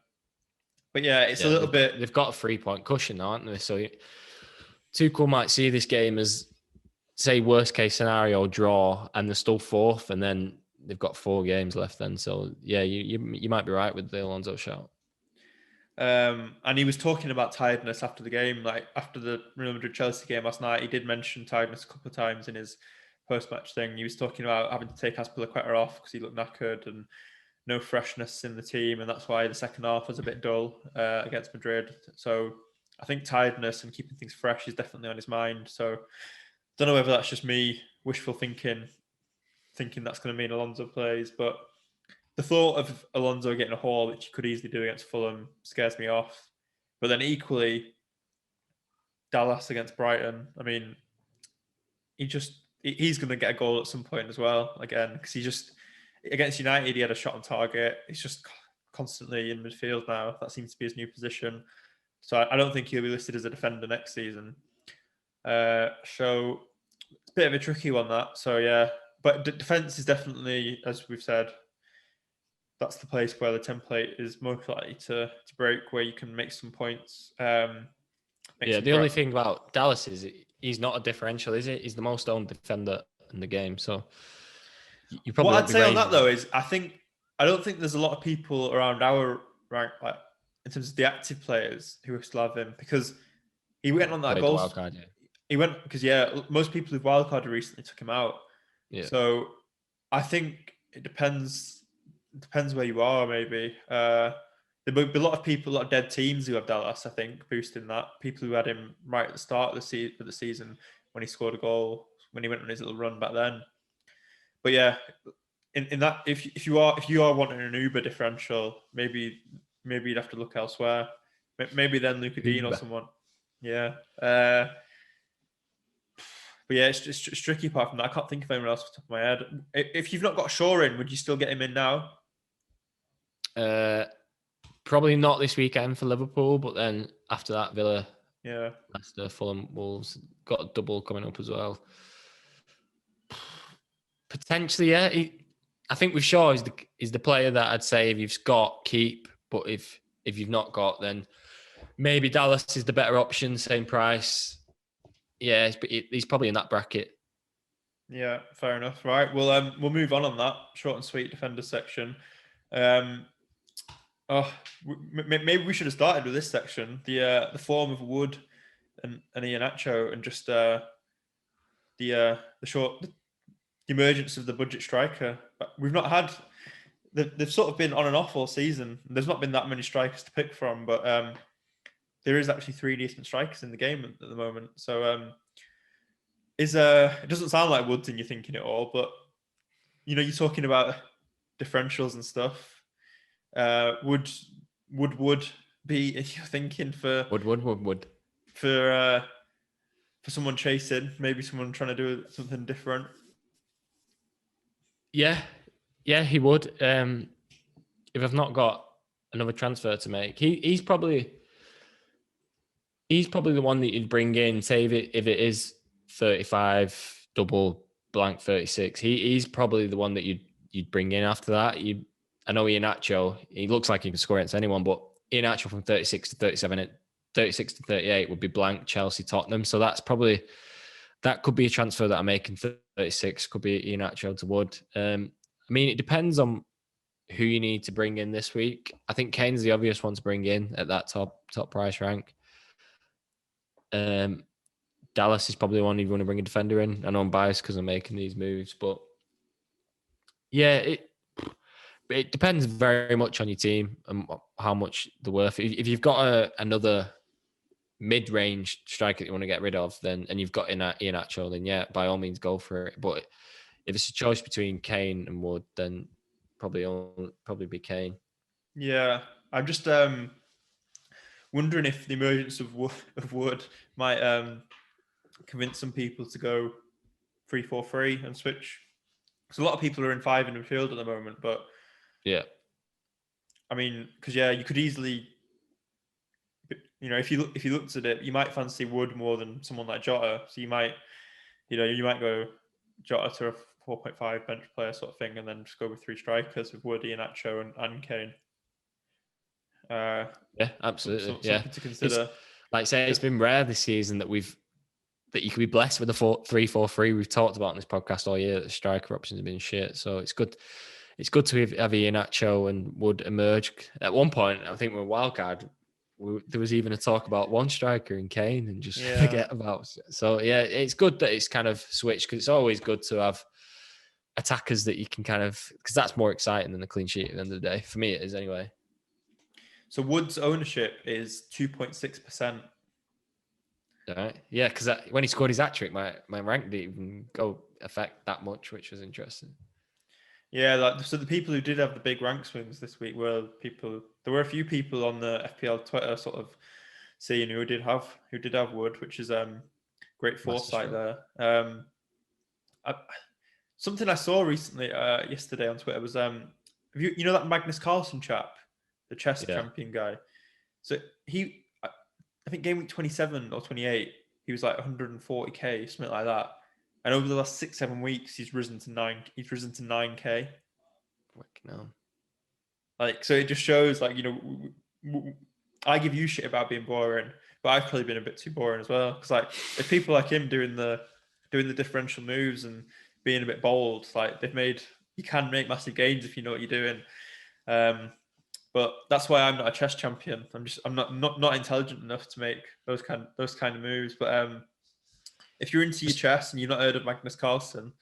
[SPEAKER 2] yeah, it's a little bit.
[SPEAKER 1] They've got a 3-point cushion now, aren't they? So Tuchel might see this game as, say, worst case scenario draw, and they're still 4th, and then they've got 4 games left then. So yeah, you might be right with the Alonso shout.
[SPEAKER 2] And he was talking about tiredness after the game, like after the Real Madrid-Chelsea game last night. He did mention tiredness a couple of times in his post-match thing. He was talking about having to take Azpilicueta off because he looked knackered and no freshness in the team, and that's why the second half was a bit dull against Madrid. So I think tiredness and keeping things fresh is definitely on his mind. So I don't know whether that's just me wishful thinking that's going to mean Alonso plays, but the thought of Alonso getting a haul, which he could easily do against Fulham, scares me off. But then equally, Dallas against Brighton, I mean, he's going to get a goal at some point as well, again, because against United, he had a shot on target. It's just, constantly in midfield now. That seems to be his new position. So I don't think he'll be listed as a defender next season. So it's a bit of a tricky one, that. So yeah, but defense is definitely, as we've said, that's the place where the template is most likely to break, where you can make some points.
[SPEAKER 1] The only thing about Dallas is he's not a differential, is it? He's the most owned defender in the game. So you probably
[SPEAKER 2] what I'd say on that though is I don't think there's a lot of people around our rank, like in terms of the active players, who still have him, because he went on that goal.
[SPEAKER 1] Wildcard, yeah.
[SPEAKER 2] He went because most people who've wildcarded recently took him out. Yeah. So I think it depends where you are. Maybe there'll be a lot of people, a lot of dead teams who have Dallas. I think boosting that, people who had him right at the start of the season when he scored a goal, when he went on his little run back then. But yeah, in that, if you are wanting an Uber differential, maybe you'd have to look elsewhere. Maybe then Luka Dean or someone. Yeah. But yeah, it's tricky apart from that. I can't think of anyone else off the top of my head. If you've not got Shaw in, would you still get him in now?
[SPEAKER 1] Probably not this weekend for Liverpool, but then after that, Villa, Leicester, Fulham, Wolves, got a double coming up as well. Potentially, yeah. I think with Shaw is the player that I'd say if you've got, keep, but if you've not got, then maybe Dallas is the better option, same price. Yeah, he's probably in that bracket.
[SPEAKER 2] Yeah, fair enough. Right, we'll move on that short and sweet defender section. Maybe we should have started with this section, the form of Wood and Iheanacho, and just the emergence of the budget striker. We've not had. They've sort of been on and off all season. There's not been that many strikers to pick from, but there is actually 3 decent strikers in the game at the moment. So it doesn't sound like Wood's in your thinking at all, but you're talking about differentials and stuff. Would be in your thinking for
[SPEAKER 1] would
[SPEAKER 2] for someone chasing, maybe someone trying to do something different?
[SPEAKER 1] Yeah, he would. If I've not got another transfer to make, he's probably the one that you'd bring in. Say if it is 35 double blank 36, he's probably the one that you'd bring in after that. I know Iheanacho, he looks like he can score against anyone, but Iheanacho from 36 to 37, 36 to 38 would be blank Chelsea, Tottenham. So that could be a transfer that I'm making. 36 could be Iheanacho to Wood. I mean, it depends on who you need to bring in this week. I think Kane's the obvious one to bring in at that top price rank. Dallas is probably the one you want to bring a defender in. I know I'm biased because I'm making these moves, but yeah, it depends very much on your team and how much they're worth. If you've got another mid-range striker that you want to get rid of, then and you've got Iheanacho, then yeah, by all means go for it. But if it's a choice between Kane and Wood, then probably be Kane.
[SPEAKER 2] Yeah, I'm just wondering if the emergence of Wood might convince some people to go 3-4-3 and switch. Because a lot of people are in 5 in the field at the moment, but
[SPEAKER 1] yeah,
[SPEAKER 2] I mean, because you could easily, if you looked at it, you might fancy Wood more than someone like Jota. So you might go Jota to a 4.5 bench player sort of thing, and then just go with 3 strikers with Wood, Iheanacho, and Kane.
[SPEAKER 1] Yeah, absolutely.
[SPEAKER 2] Something to consider.
[SPEAKER 1] It's been rare this season that you can be blessed with a 3-4-3. We've talked about in this podcast all year that the striker options have been shit. So it's good. It's good to have Iheanacho and Wood emerge. At one point, I think we're wildcard. There was even a talk about one striker in Kane and just forget about it. So yeah, it's good that it's kind of switched, because it's always good to have attackers that you can because that's more exciting than the clean sheet at the end of the day. For me, it is anyway.
[SPEAKER 2] So Wood's ownership is 2.6%.
[SPEAKER 1] All right. Yeah, because when he scored his hat-trick, my rank didn't even go affect that much, which was interesting.
[SPEAKER 2] Yeah, so the people who did have the big rank swings this week were people. There were a few people on the FPL Twitter sort of seeing who did have Wood, which is great foresight there. Something I saw recently yesterday on Twitter was you know that Magnus Carlsen chap the chess champion guy. So I think game week 27 or 28, he was like 140k, something like that. And over the last 6-7 weeks, he's risen to 9k.
[SPEAKER 1] No.
[SPEAKER 2] Like, so it just shows, like, I give you shit about being boring, but I've probably been a bit too boring as well. Because like, if people like him doing the differential moves and being a bit bold, like you can make massive gains if you know what you're doing. But that's why I'm not a chess champion. I'm not intelligent enough to make those kind of moves. But if you're into your chess and you've not heard of Magnus Carlsen,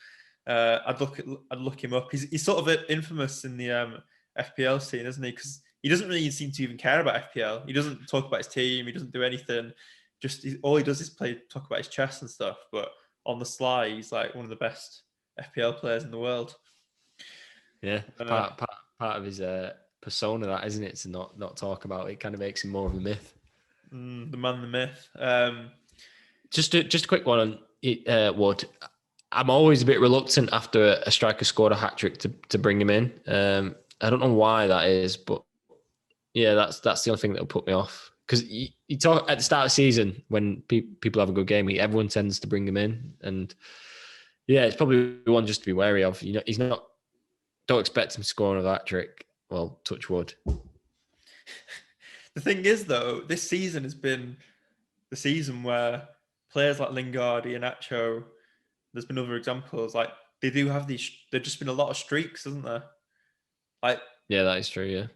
[SPEAKER 2] I'd look him up. He's sort of infamous in the FPL scene, isn't he? Because he doesn't really seem to even care about FPL. He doesn't talk about his team. He doesn't do anything. All he does is talk about his chess and stuff. But on the sly, he's like one of the best FPL players in the world.
[SPEAKER 1] Yeah, part of his persona, that, isn't it? To not talk about it kind of makes him more of a myth.
[SPEAKER 2] The man, the myth.
[SPEAKER 1] Just a quick one on it, Wood. I'm always a bit reluctant after a striker scored a hat trick to bring him in. I don't know why that is, but yeah, that's the only thing that will put me off. Because you talk at the start of the season when people have a good game, everyone tends to bring him in, and yeah, it's probably one just to be wary of. He's not. Don't expect him to score another hat trick. Well, touch wood.
[SPEAKER 2] The thing is, though, this season has been the season where players like Lingard, Iheanacho, there's been other examples. Like, they do have these. There's just been a lot of streaks, isn't there? Like,
[SPEAKER 1] yeah, that is true. Yeah.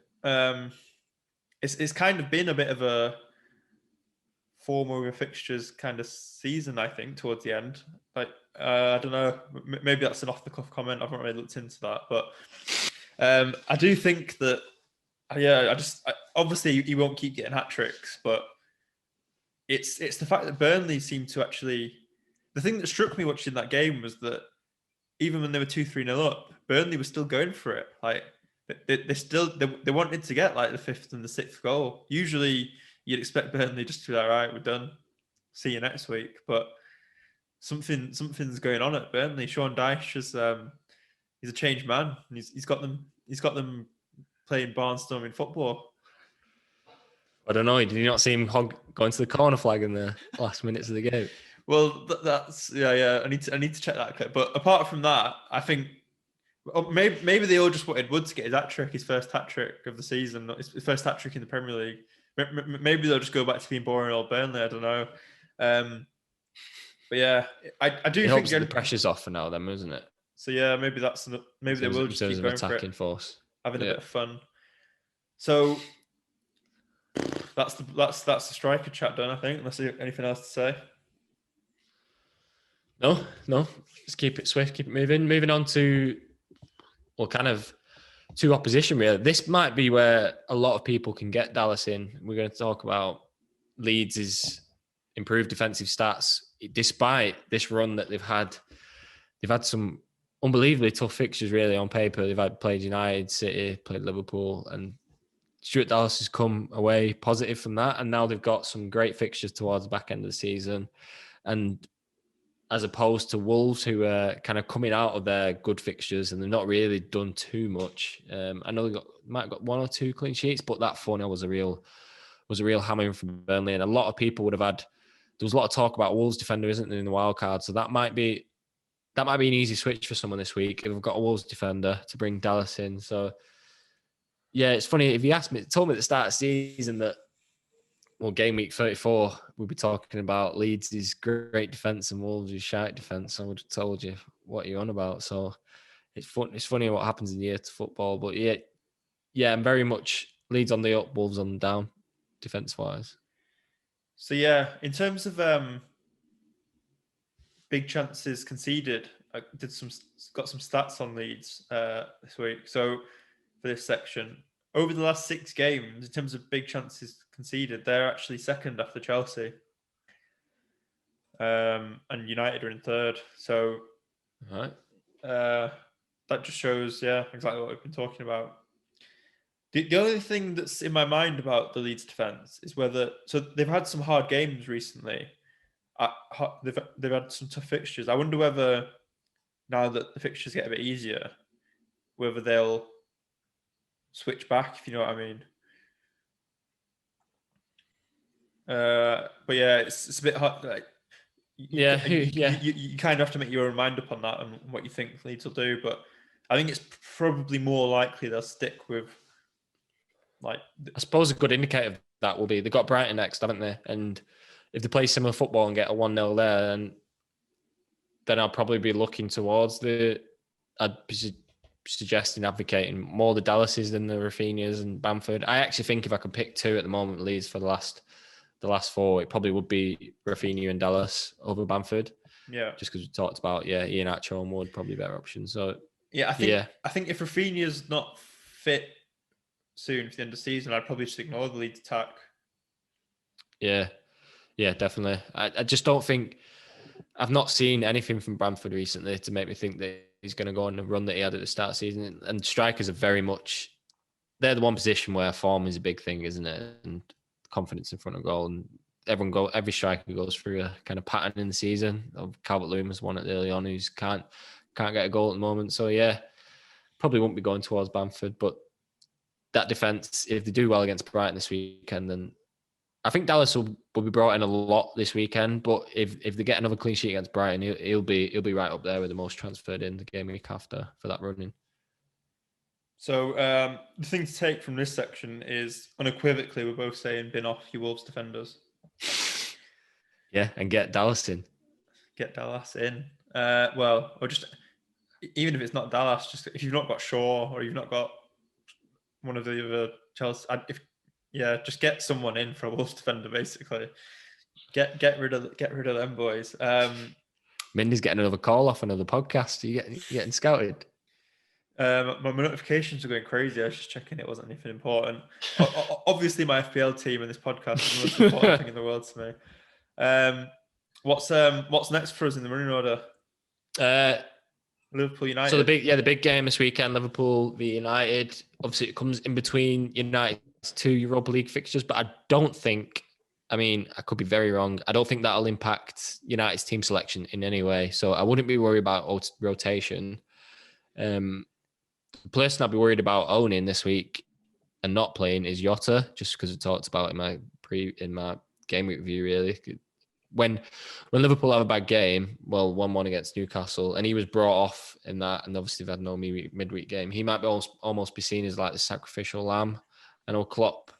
[SPEAKER 2] It's kind of been a bit of a form over fixtures kind of season, I think, towards the end. Like, I don't know, maybe that's an off the cuff comment. I haven't really looked into that, but I do think that, obviously he won't keep getting hat tricks, but it's the fact that Burnley seemed to actually. The thing that struck me watching that game was that even when they were 2-3-0 up, Burnley was still going for it. Like, they wanted to get like the 5th and the 6th goal. Usually you'd expect Burnley just to be like, all right, we're done. See you next week. But something's going on at Burnley. Sean Dyche is he's a changed man. And he's got them playing barnstorming football.
[SPEAKER 1] I don't know. Did you not see him go into the corner flag in the last minutes of the game?
[SPEAKER 2] Well, that's yeah. I need to check that clip. But apart from that, I think maybe they all just wanted Wood to get his hat trick, his first hat trick of the season, his first hat trick in the Premier League. Maybe they'll just go back to being boring old Burnley. I don't know. But yeah, I do think
[SPEAKER 1] the pressure's off for now, then, isn't it?
[SPEAKER 2] So yeah, maybe they will just keep going
[SPEAKER 1] attacking
[SPEAKER 2] for it,
[SPEAKER 1] force,
[SPEAKER 2] having a bit of fun. So that's the striker chat done, I think. Unless there's anything else to say.
[SPEAKER 1] No. Just keep it swift, keep it moving. Moving on to, well, kind of to opposition, really. This might be where a lot of people can get Dallas in. We're going to talk about Leeds' improved defensive stats. Despite this run that they've had some unbelievably tough fixtures, really, on paper. They've played United, City, played Liverpool, and Stuart Dallas has come away positive from that. And now they've got some great fixtures towards the back end of the season. And as opposed to Wolves, who are kind of coming out of their good fixtures and they've not really done too much. I know they might have got 1 or 2 clean sheets, but that 4-0 was a real hammering from Burnley. And a lot of people would have had. There was a lot of talk about Wolves defender, isn't there, in the wild card? So that might be an easy switch for someone this week if we've got a Wolves defender to bring Dallas in. So yeah, it's funny. If you told me at the start of the season that, well, game week 34, we'll be talking about Leeds' great defence and Wolves' shite defence, I would have told you what you're on about. So it's funny what happens in the year to football. But yeah, I'm very much Leeds on the up, Wolves on the down, defence-wise.
[SPEAKER 2] So yeah, in terms of big chances conceded, I got some stats on Leeds this week. So for this section, over the last 6 games, in terms of big chances conceded, they're actually second after Chelsea. And United are in third. So that just shows, exactly what we've been talking about. The only thing that's in my mind about the Leeds defence is so they've had some hard games recently. They've had some tough fixtures. I wonder whether, now that the fixtures get a bit easier, whether they'll switch back, if you know what I mean. But yeah, it's a bit hard. Like, you kind of have to make your own mind up on that and what you think Leeds will do. But I think it's probably more likely they'll stick with like.
[SPEAKER 1] I suppose a good indicator of that will be they've got Brighton next, haven't they? And if they play similar football and get a 1-0 there, then I'll probably be looking towards I'd be suggesting advocating more the Dallases than the Rafinhas and Bamford. I actually think if I could pick two at the moment, Leeds for the last 4, it probably would be Rafinha and Dallas over Bamford.
[SPEAKER 2] Yeah.
[SPEAKER 1] Just because we talked about, Iheanacho and Wood probably better options. So
[SPEAKER 2] I think if Rafinha's not fit soon for the end of the season, I'd probably just ignore the Leeds attack.
[SPEAKER 1] Yeah, definitely. I just don't think I've not seen anything from Bamford recently to make me think that he's going to go on the run that he had at the start of the season. And strikers are very much, they're the one position where form is a big thing, isn't it? And confidence in front of goal. And every striker goes through a kind of pattern in the season. Calvert-Lewin was one at early on who's can't get a goal at the moment. So yeah, probably won't be going towards Bamford. But that defence, if they do well against Brighton this weekend, then I think Dallas will be brought in a lot this weekend. But if they get another clean sheet against Brighton, he'll be right up there with the most transferred in the game week after for that running.
[SPEAKER 2] So the thing to take from this section is unequivocally we're both saying bin off your Wolves defenders.
[SPEAKER 1] Yeah, and get Dallas in.
[SPEAKER 2] Get Dallas in. Or just even if it's not Dallas, just if you've not got Shaw or you've not got one of the other Chelsea, just get someone in for a Wolves defender. Basically, get rid of them boys.
[SPEAKER 1] Mindy's getting another call off another podcast. Are you getting scouted?
[SPEAKER 2] My notifications are going crazy. I was just checking it wasn't anything important. Obviously, my FPL team and this podcast is the most important thing in the world to me. What's next for us in the running order? Liverpool United.
[SPEAKER 1] So the big game this weekend, Liverpool v United. Obviously, it comes in between United's 2 Europa League fixtures, but I don't think. I mean, I could be very wrong. I don't think that'll impact United's team selection in any way. So I wouldn't be worried about rotation. The person I'd be worried about owning this week and not playing is Jota, just because I talked about in my game week review. Really, when Liverpool have a bad game, 1-1 against Newcastle, and he was brought off in that, and obviously they've had no midweek game, he might be almost be seen as like the sacrificial lamb. I know Klopp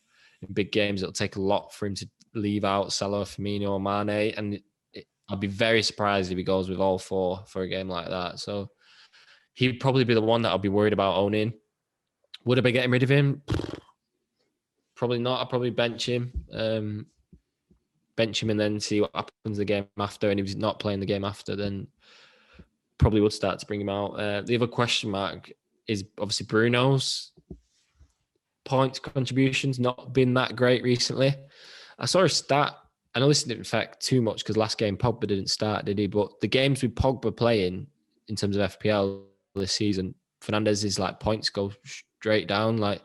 [SPEAKER 1] in big games, it'll take a lot for him to leave out Salah, Firmino, or Mane, and I'd be very surprised if he goes with all 4 for a game like that. So he'd probably be the one that I'll be worried about owning. Would I be getting rid of him? Probably not. I'd probably bench him. Bench him and then see what happens the game after. And if he's not playing the game after, then probably would start to bring him out. The other question mark is obviously Bruno's points contributions not been that great recently. I saw a stat. I know this didn't affect too much because last game Pogba didn't start, did he? But the games with Pogba playing in terms of FPL this season, Fernandez's like points go straight down. Like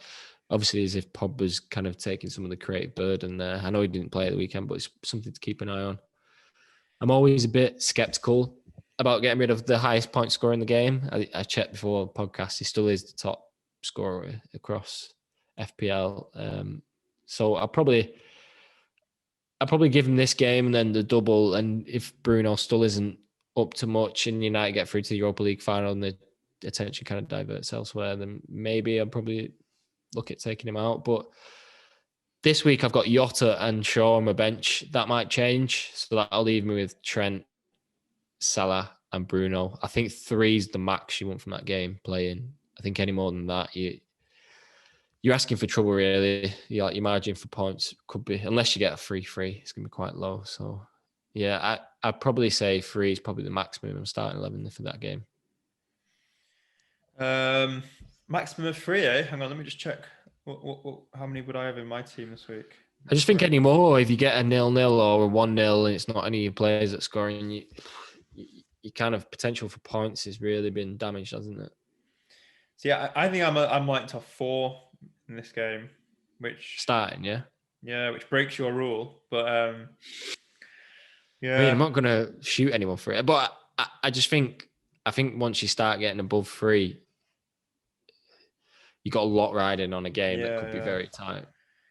[SPEAKER 1] obviously as if Pogba's kind of taking some of the creative burden there. I know he didn't play at the weekend, but it's something to keep an eye on. I'm always a bit skeptical about getting rid of the highest point scorer in the game. I checked before the podcast. He still is the top scorer across FPL. So I'll probably give him this game and then the double. And if Bruno still isn't up to much and United get through to the Europa League final and the attention kind of diverts elsewhere, then maybe I'll probably look at taking him out. But this week I've got Jota and Shaw on my bench. That might change. So that'll leave me with Trent, Salah and Bruno. I think 3 is the max you want from that game playing. I think any more than that, you're asking for trouble, really. Your margin for points could be, unless you get a free, it's going to be quite low. So, yeah, I'd probably say 3 is probably the maximum I'm starting 11 for that game.
[SPEAKER 2] Maximum of 3, eh? Hang on, let me just check. How many would I have in my team this week?
[SPEAKER 1] I just think anymore, if you get a 0-0 or a 1-0 and it's not any of your players that scoring, your kind of potential for points has really been damaged, hasn't it?
[SPEAKER 2] So yeah, I think I'm like top 4 in this game, which
[SPEAKER 1] starting,
[SPEAKER 2] which breaks your rule, but
[SPEAKER 1] I mean, I'm not going to shoot anyone for it, but I just think once you start getting above 3, you got a lot riding on a game that could be very tight.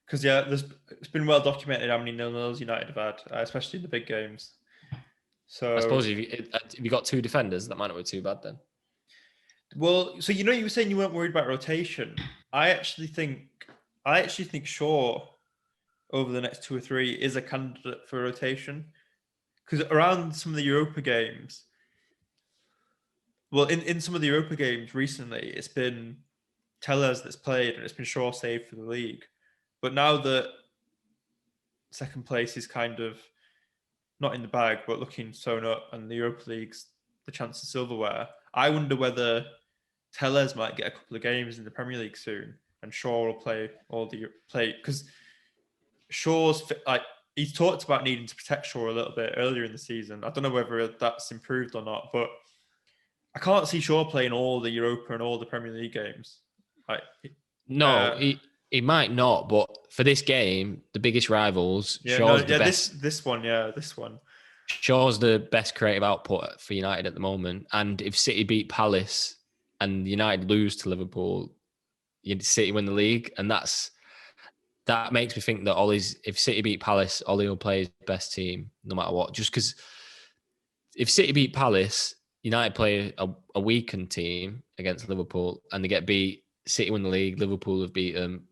[SPEAKER 2] Because it's been well documented how many nil-nils United have had, especially in the big games. So
[SPEAKER 1] I suppose if you got two defenders, that might not be too bad then.
[SPEAKER 2] Well, so you were saying you weren't worried about rotation. I actually think Shaw over the next 2 or 3 is a candidate for rotation, because around some of the Europa games, well, in some of the Europa games recently, it's been Tellez that's played and it's been Shaw saved for the league. But now that second place is kind of not in the bag, but looking sewn up, and the Europa League's the chance of silverware, I wonder whether Tellez might get a couple of games in the Premier League soon, and Shaw will play because Shaw's he's talked about needing to protect Shaw a little bit earlier in the season. I don't know whether that's improved or not, but I can't see Shaw playing all the Europa and all the Premier League games.
[SPEAKER 1] No, he might not, but for this game, the biggest rivals, Shaw's the best.
[SPEAKER 2] This one.
[SPEAKER 1] Shaw's the best creative output for United at the moment, and if City beat Palace and United lose to Liverpool, City win the league, and that makes me think that if City beat Palace, Ollie will play his best team no matter what. Just because if City beat Palace, United play a weakened team against Liverpool, and they get beat. City win the league, Liverpool have beat them.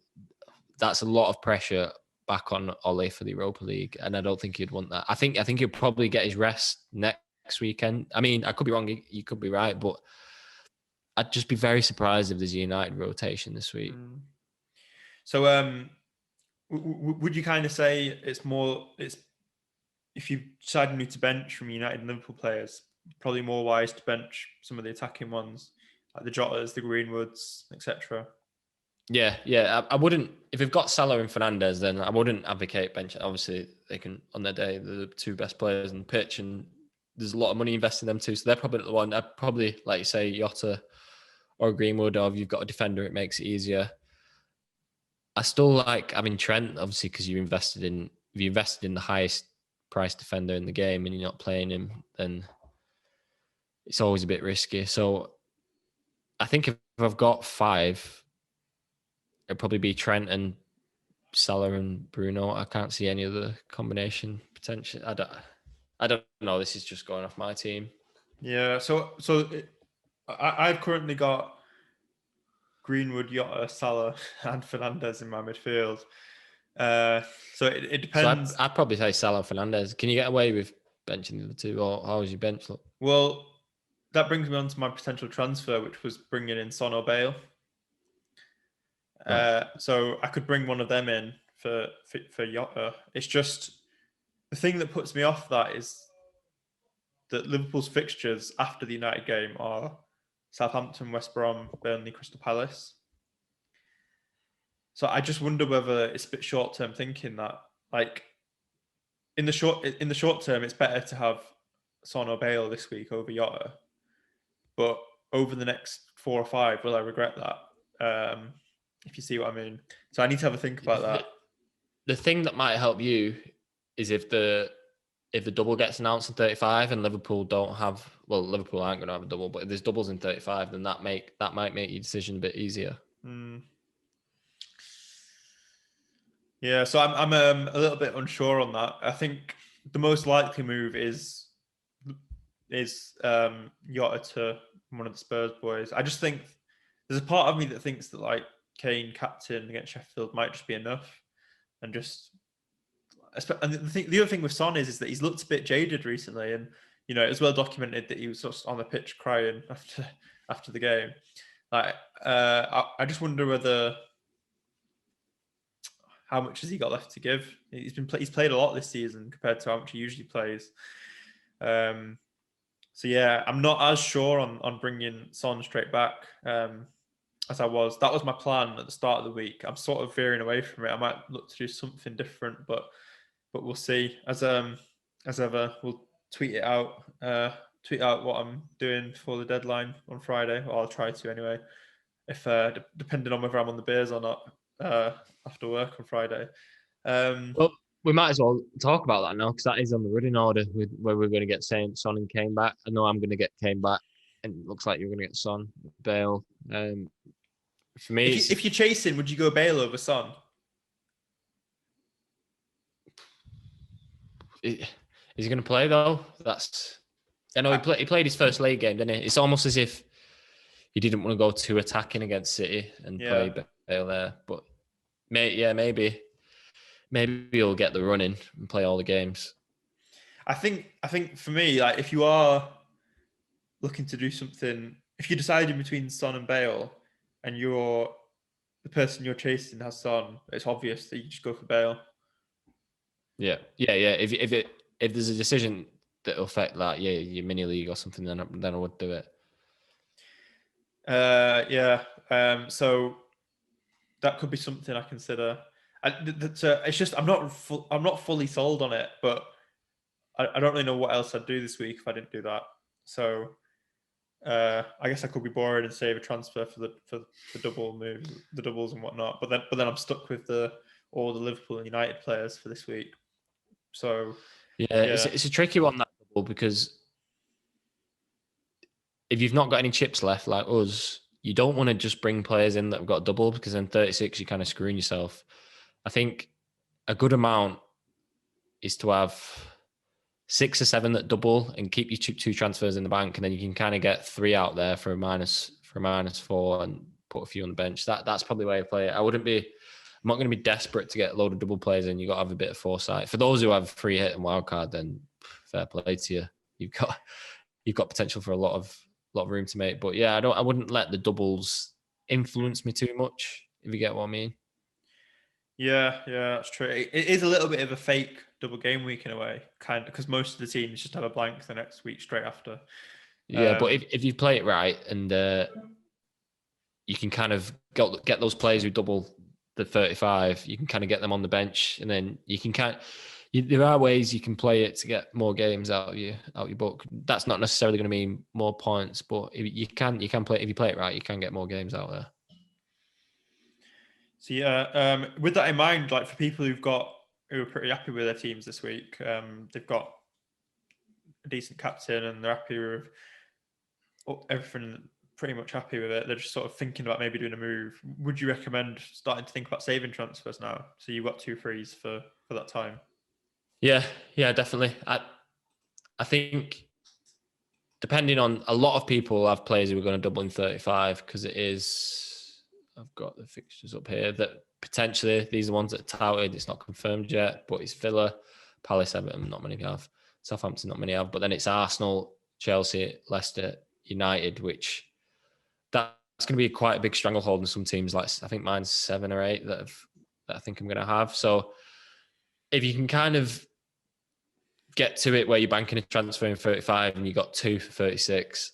[SPEAKER 1] That's a lot of pressure back on Ollie for the Europa League, and I don't think he'd want that. I think he'll probably get his rest next weekend. I mean, I could be wrong. You could be right, but I'd just be very surprised if there's a United rotation this week.
[SPEAKER 2] So, would you kind of say it's if you decided to bench from United and Liverpool players, probably more wise to bench some of the attacking ones, like the Jotas, the Greenwoods, etc.
[SPEAKER 1] Yeah. I wouldn't, if we've got Salah and Fernandes, then I wouldn't advocate bench. Obviously, they can, on their day, they're the two best players on the pitch, and there's a lot of money invested in them too. So they're probably the one. I'd probably, like you say, Jota or Greenwood, or if you've got a defender, it makes it easier. I still like having Trent, obviously, because you invested in the highest price defender in the game and you're not playing him, then it's always a bit risky. So I think if I've got 5, it'd probably be Trent and Salah and Bruno. I can't see any other combination potential. I don't know. This is just going off my team.
[SPEAKER 2] Yeah. So I've currently got Greenwood, Jota, Salah, and Fernandes in my midfield. So it depends.
[SPEAKER 1] So I'd probably say Salah and Fernandes. Can you get away with benching the other two, or how is your bench look?
[SPEAKER 2] Well, that brings me on to my potential transfer, which was bringing in Son or Bale. Right. So I could bring one of them in for Jota. It's just the thing that puts me off that is that Liverpool's fixtures after the United game are Southampton, West Brom, Burnley, Crystal Palace. So I just wonder whether it's a bit short-term thinking that, like, in the short term, it's better to have Son or Bale this week over Jota. But over the next 4 or 5, will I regret that? If you see what I mean. So I need to have a think about that.
[SPEAKER 1] The thing that might help you is if the double gets announced in 35 and Liverpool don't have, well, Liverpool aren't going to have a double, but if there's doubles in 35, then that might make your decision a bit easier.
[SPEAKER 2] Yeah, so I'm a little bit unsure on that. I think the most likely move is Jota to one of the Spurs boys. I just think there's a part of me that thinks that, like, Kane captain against Sheffield might just be enough, and the other thing with Son is that he's looked a bit jaded recently, and it was well documented that he was just on the pitch crying after the game. Like, I just wonder whether how much has he got left to give? He's played a lot this season compared to how much he usually plays. So yeah, I'm not as sure on bringing Son straight back as I was. That was my plan at the start of the week. I'm sort of veering away from it. I might look to do something different, but we'll see. As ever, we'll tweet it out. Tweet out what I'm doing before the deadline on Friday. Or I'll try to anyway. If depending on whether I'm on the beers or not after work on Friday.
[SPEAKER 1] Well, we might as well talk about that now, because that is on the running order with where we're going to get Son and Kane back. I know I'm going to get Kane back, and it looks like you're going to get Son, Bale. For me,
[SPEAKER 2] if you're chasing, would you go Bale over Son?
[SPEAKER 1] Is he going to play though? I know he played his first league game, didn't he? It's almost as if he didn't want to go too attacking against City and play Bale there. But maybe he'll get the run in and play all the games.
[SPEAKER 2] I think for me, like if you are looking to do something, if you're deciding between Son and Bale, and the person you're chasing has Son, it's obvious that you just go for Bale.
[SPEAKER 1] Yeah. If there's a decision that will affect that, your mini league or something, then I would do it.
[SPEAKER 2] So that could be something I consider. It's just I'm not fully sold on it, but I don't really know what else I'd do this week if I didn't do that. So I guess I could be boring and save a transfer for the double moves, the doubles and whatnot. But then I'm stuck with all the Liverpool and United players for this week. So
[SPEAKER 1] it's a tricky one, that double, because if you've not got any chips left like us, you don't want to just bring players in that have got a double, because then 36 you're kind of screwing yourself. I think a good amount is to have 6 or 7 that double and keep your two transfers in the bank, and then you can kind of get 3 out there for a minus 4 and put a few on the bench. That's probably the way I play it. I'm not going to be desperate to get a load of double players in. You've got to have a bit of foresight. For those who have free hit and wildcard, then fair play to you. You've got potential for a lot of room to make. But yeah, I wouldn't let the doubles influence me too much, if you get what I mean.
[SPEAKER 2] Yeah, that's true. It is a little bit of a fake double game week in a way, kind of, because most of the teams just have a blank the next week straight after.
[SPEAKER 1] Yeah, but if you play it right and you can kind of get those players who double the 35, you can kind of get them on the bench, and then you can there are ways you can play it to get more games out of your book. That's not necessarily going to mean more points, but you can play, if you play it right, you can get more games out there.
[SPEAKER 2] So with that in mind, like for people who are pretty happy with their teams this week, they've got a decent captain and they're happy with everything, pretty much happy with it. They're just sort of thinking about maybe doing a move. Would you recommend starting to think about saving transfers now? So you've got 2 frees for that time.
[SPEAKER 1] Yeah, definitely. I think depending on, a lot of people have players who are going to double in 35, because it is, I've got the fixtures up here, that potentially these are ones that are touted. It's not confirmed yet, but it's Villa, Palace, Everton, not many have. Southampton, not many have. But then it's Arsenal, Chelsea, Leicester, United, which that's going to be quite a big stranglehold in some teams. Like I think mine's 7 or 8 that I think I'm going to have. So if you can kind of get to it where you're banking a transfer in 35 and you got 2 for 36,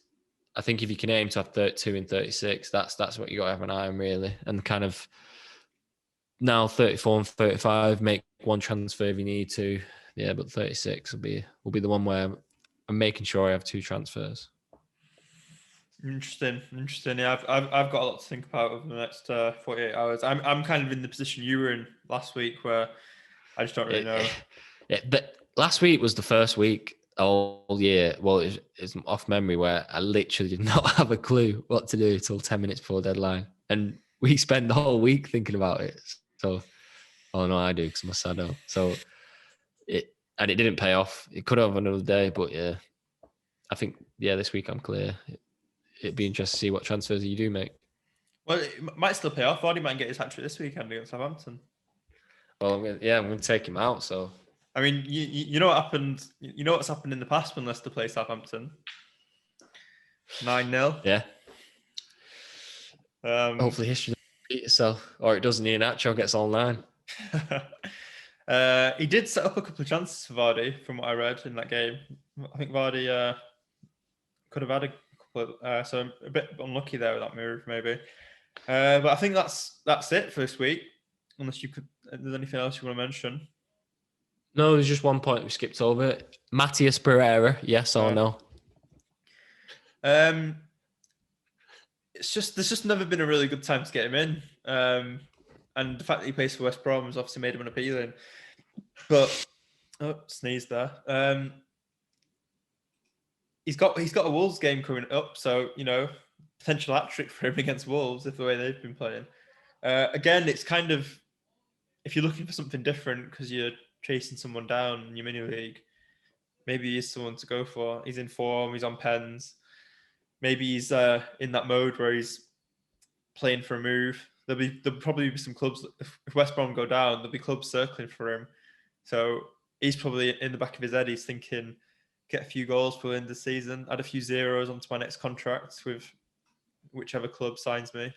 [SPEAKER 1] I think if you can aim to have 32 in 36, that's what you got to have an eye on, really. And kind of now 34 and 35, make one transfer if you need to. Yeah, but 36 will be the one where I'm making sure I have 2 transfers.
[SPEAKER 2] Interesting. Yeah, I've got a lot to think about over the next 48 hours. I'm kind of in the position you were in last week, where I just don't really know.
[SPEAKER 1] Yeah, but last week was the first week all year. Well, it's off memory, where I literally did not have a clue what to do till 10 minutes before deadline, and we spent the whole week thinking about it. So, I do, because I'm a sado. So it didn't pay off. It could have another day, but yeah, I think this week I'm clear. It'd be interesting to see what transfers you do make.
[SPEAKER 2] Well, it might still pay off. Vardy might get his hat-trick this weekend against Southampton.
[SPEAKER 1] Well, I'm going to take him out. So,
[SPEAKER 2] I mean, you know what happened? You know what's happened in the past when Leicester play Southampton? 9-0.
[SPEAKER 1] Yeah. Hopefully history doesn't repeat itself, or it doesn't. Iheanacho gets all 9.
[SPEAKER 2] He did set up a couple of chances for Vardy, from what I read in that game. I think Vardy could have had a couple of, so a bit unlucky there with that move, maybe. But I think that's it for this week. Unless there's anything else you want to mention?
[SPEAKER 1] No, there's just one point we skipped over. Matthias Pereira, yes or no?
[SPEAKER 2] There's just never been a really good time to get him in. And the fact that he plays for West Brom has obviously made him unappealing. But sneeze there. He's got a Wolves game coming up, so potential hat-trick for him against Wolves if the way they've been playing. Again, it's kind of, if you're looking for something different because you're chasing someone down in your mini league, maybe he's someone to go for. He's in form. He's on pens. Maybe he's in that mode where he's playing for a move. There'll probably be some clubs. If West Brom go down, there'll be clubs circling for him. So he's probably in the back of his head. He's thinking, get a few goals for the end of the season, add a few zeros onto my next contract with whichever club signs me.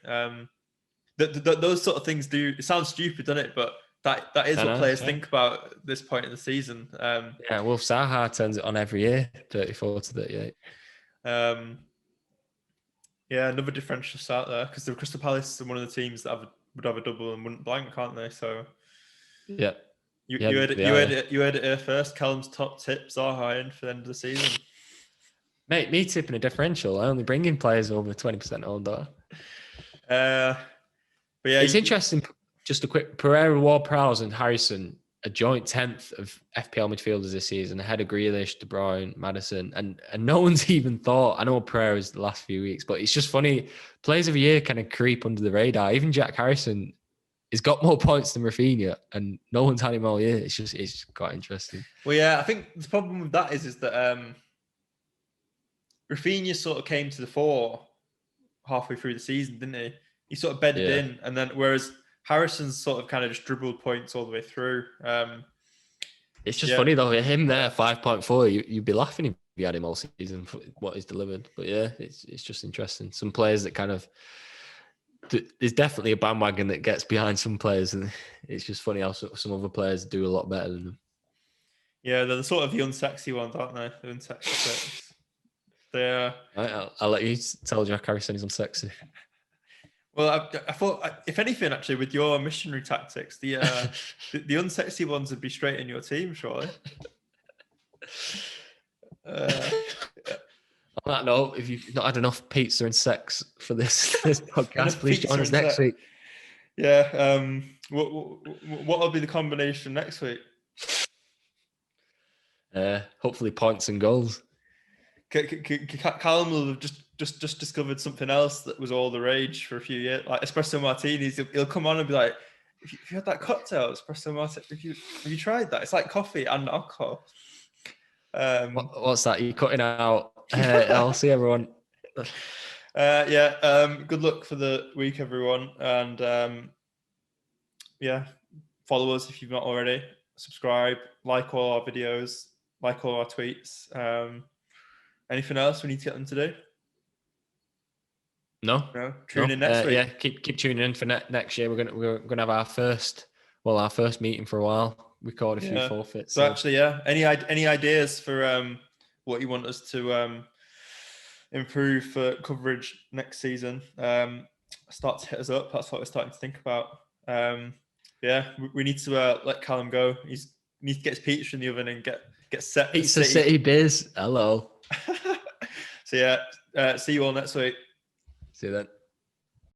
[SPEAKER 2] Those sort of things do. It sounds stupid, doesn't it? But that is what players think about at this point in the season.
[SPEAKER 1] Wolf Zaha turns it on every year, 34 to 38.
[SPEAKER 2] Another differential start there because the Crystal Palace are one of the teams that would have a double and wouldn't blank, can't they? So
[SPEAKER 1] yeah.
[SPEAKER 2] You heard it here first. Callum's top tips are high in for the end of the season.
[SPEAKER 1] Mate, me tipping a differential. I only bring in players over 20% owned. But yeah, it's interesting. Just a quick: Pereira, Ward-Prowse, and Harrison, a joint 10th of FPL midfielders this season, ahead of Grealish, De Bruyne, Maddison, and no one's even thought. I know Pereira's the last few weeks, but it's just funny. Players of the year kind of creep under the radar. Even Jack Harrison. He's got more points than Rafinha, and no one's had him all year. It's quite interesting.
[SPEAKER 2] Well, yeah, I think the problem with that is that Rafinha sort of came to the fore halfway through the season, didn't he? He sort of bedded in, and then whereas Harrison's sort of kind of just dribbled points all the way through.
[SPEAKER 1] It's just funny though, him there 5.4. You'd be laughing if you had him all season for what he's delivered. But yeah, it's just interesting. Some players that kind of. There's definitely a bandwagon that gets behind some players, and it's just funny how some other players do a lot better than them.
[SPEAKER 2] Yeah, they're the sort of the unsexy ones, aren't they? The unsexy players. They are.
[SPEAKER 1] I'll let you tell Jack Harrison he's unsexy.
[SPEAKER 2] Well, I thought, if anything, actually, with your missionary tactics, the unsexy ones would be straight in your team, surely.
[SPEAKER 1] On that note, if you've not had enough pizza and sex for this podcast, please join us next week.
[SPEAKER 2] Yeah. What will be the combination next week?
[SPEAKER 1] Hopefully points and goals.
[SPEAKER 2] Callum will have just discovered something else that was all the rage for a few years, like espresso martinis. He'll come on and be like, "If you had that cocktail, espresso martini, have you tried that? It's like coffee and alcohol."
[SPEAKER 1] What's that? You're cutting out. I'll see everyone.
[SPEAKER 2] Good luck for the week, everyone, and follow us if you've not already. Subscribe, like all our videos, like all our tweets. Anything else we need to get them to do?
[SPEAKER 1] No.
[SPEAKER 2] Tune in next week.
[SPEAKER 1] Yeah, keep tuning in for next year. We're gonna have our first meeting for a while. Record a few forfeits.
[SPEAKER 2] So actually, any ideas for what you want us to improve for coverage next season? Start to hit us up. That's what we're starting to think about. We need to let Callum go. He needs to get his pizza in the oven and get set.
[SPEAKER 1] Pizza City biz. Hello.
[SPEAKER 2] So see you all next week.
[SPEAKER 1] See you then.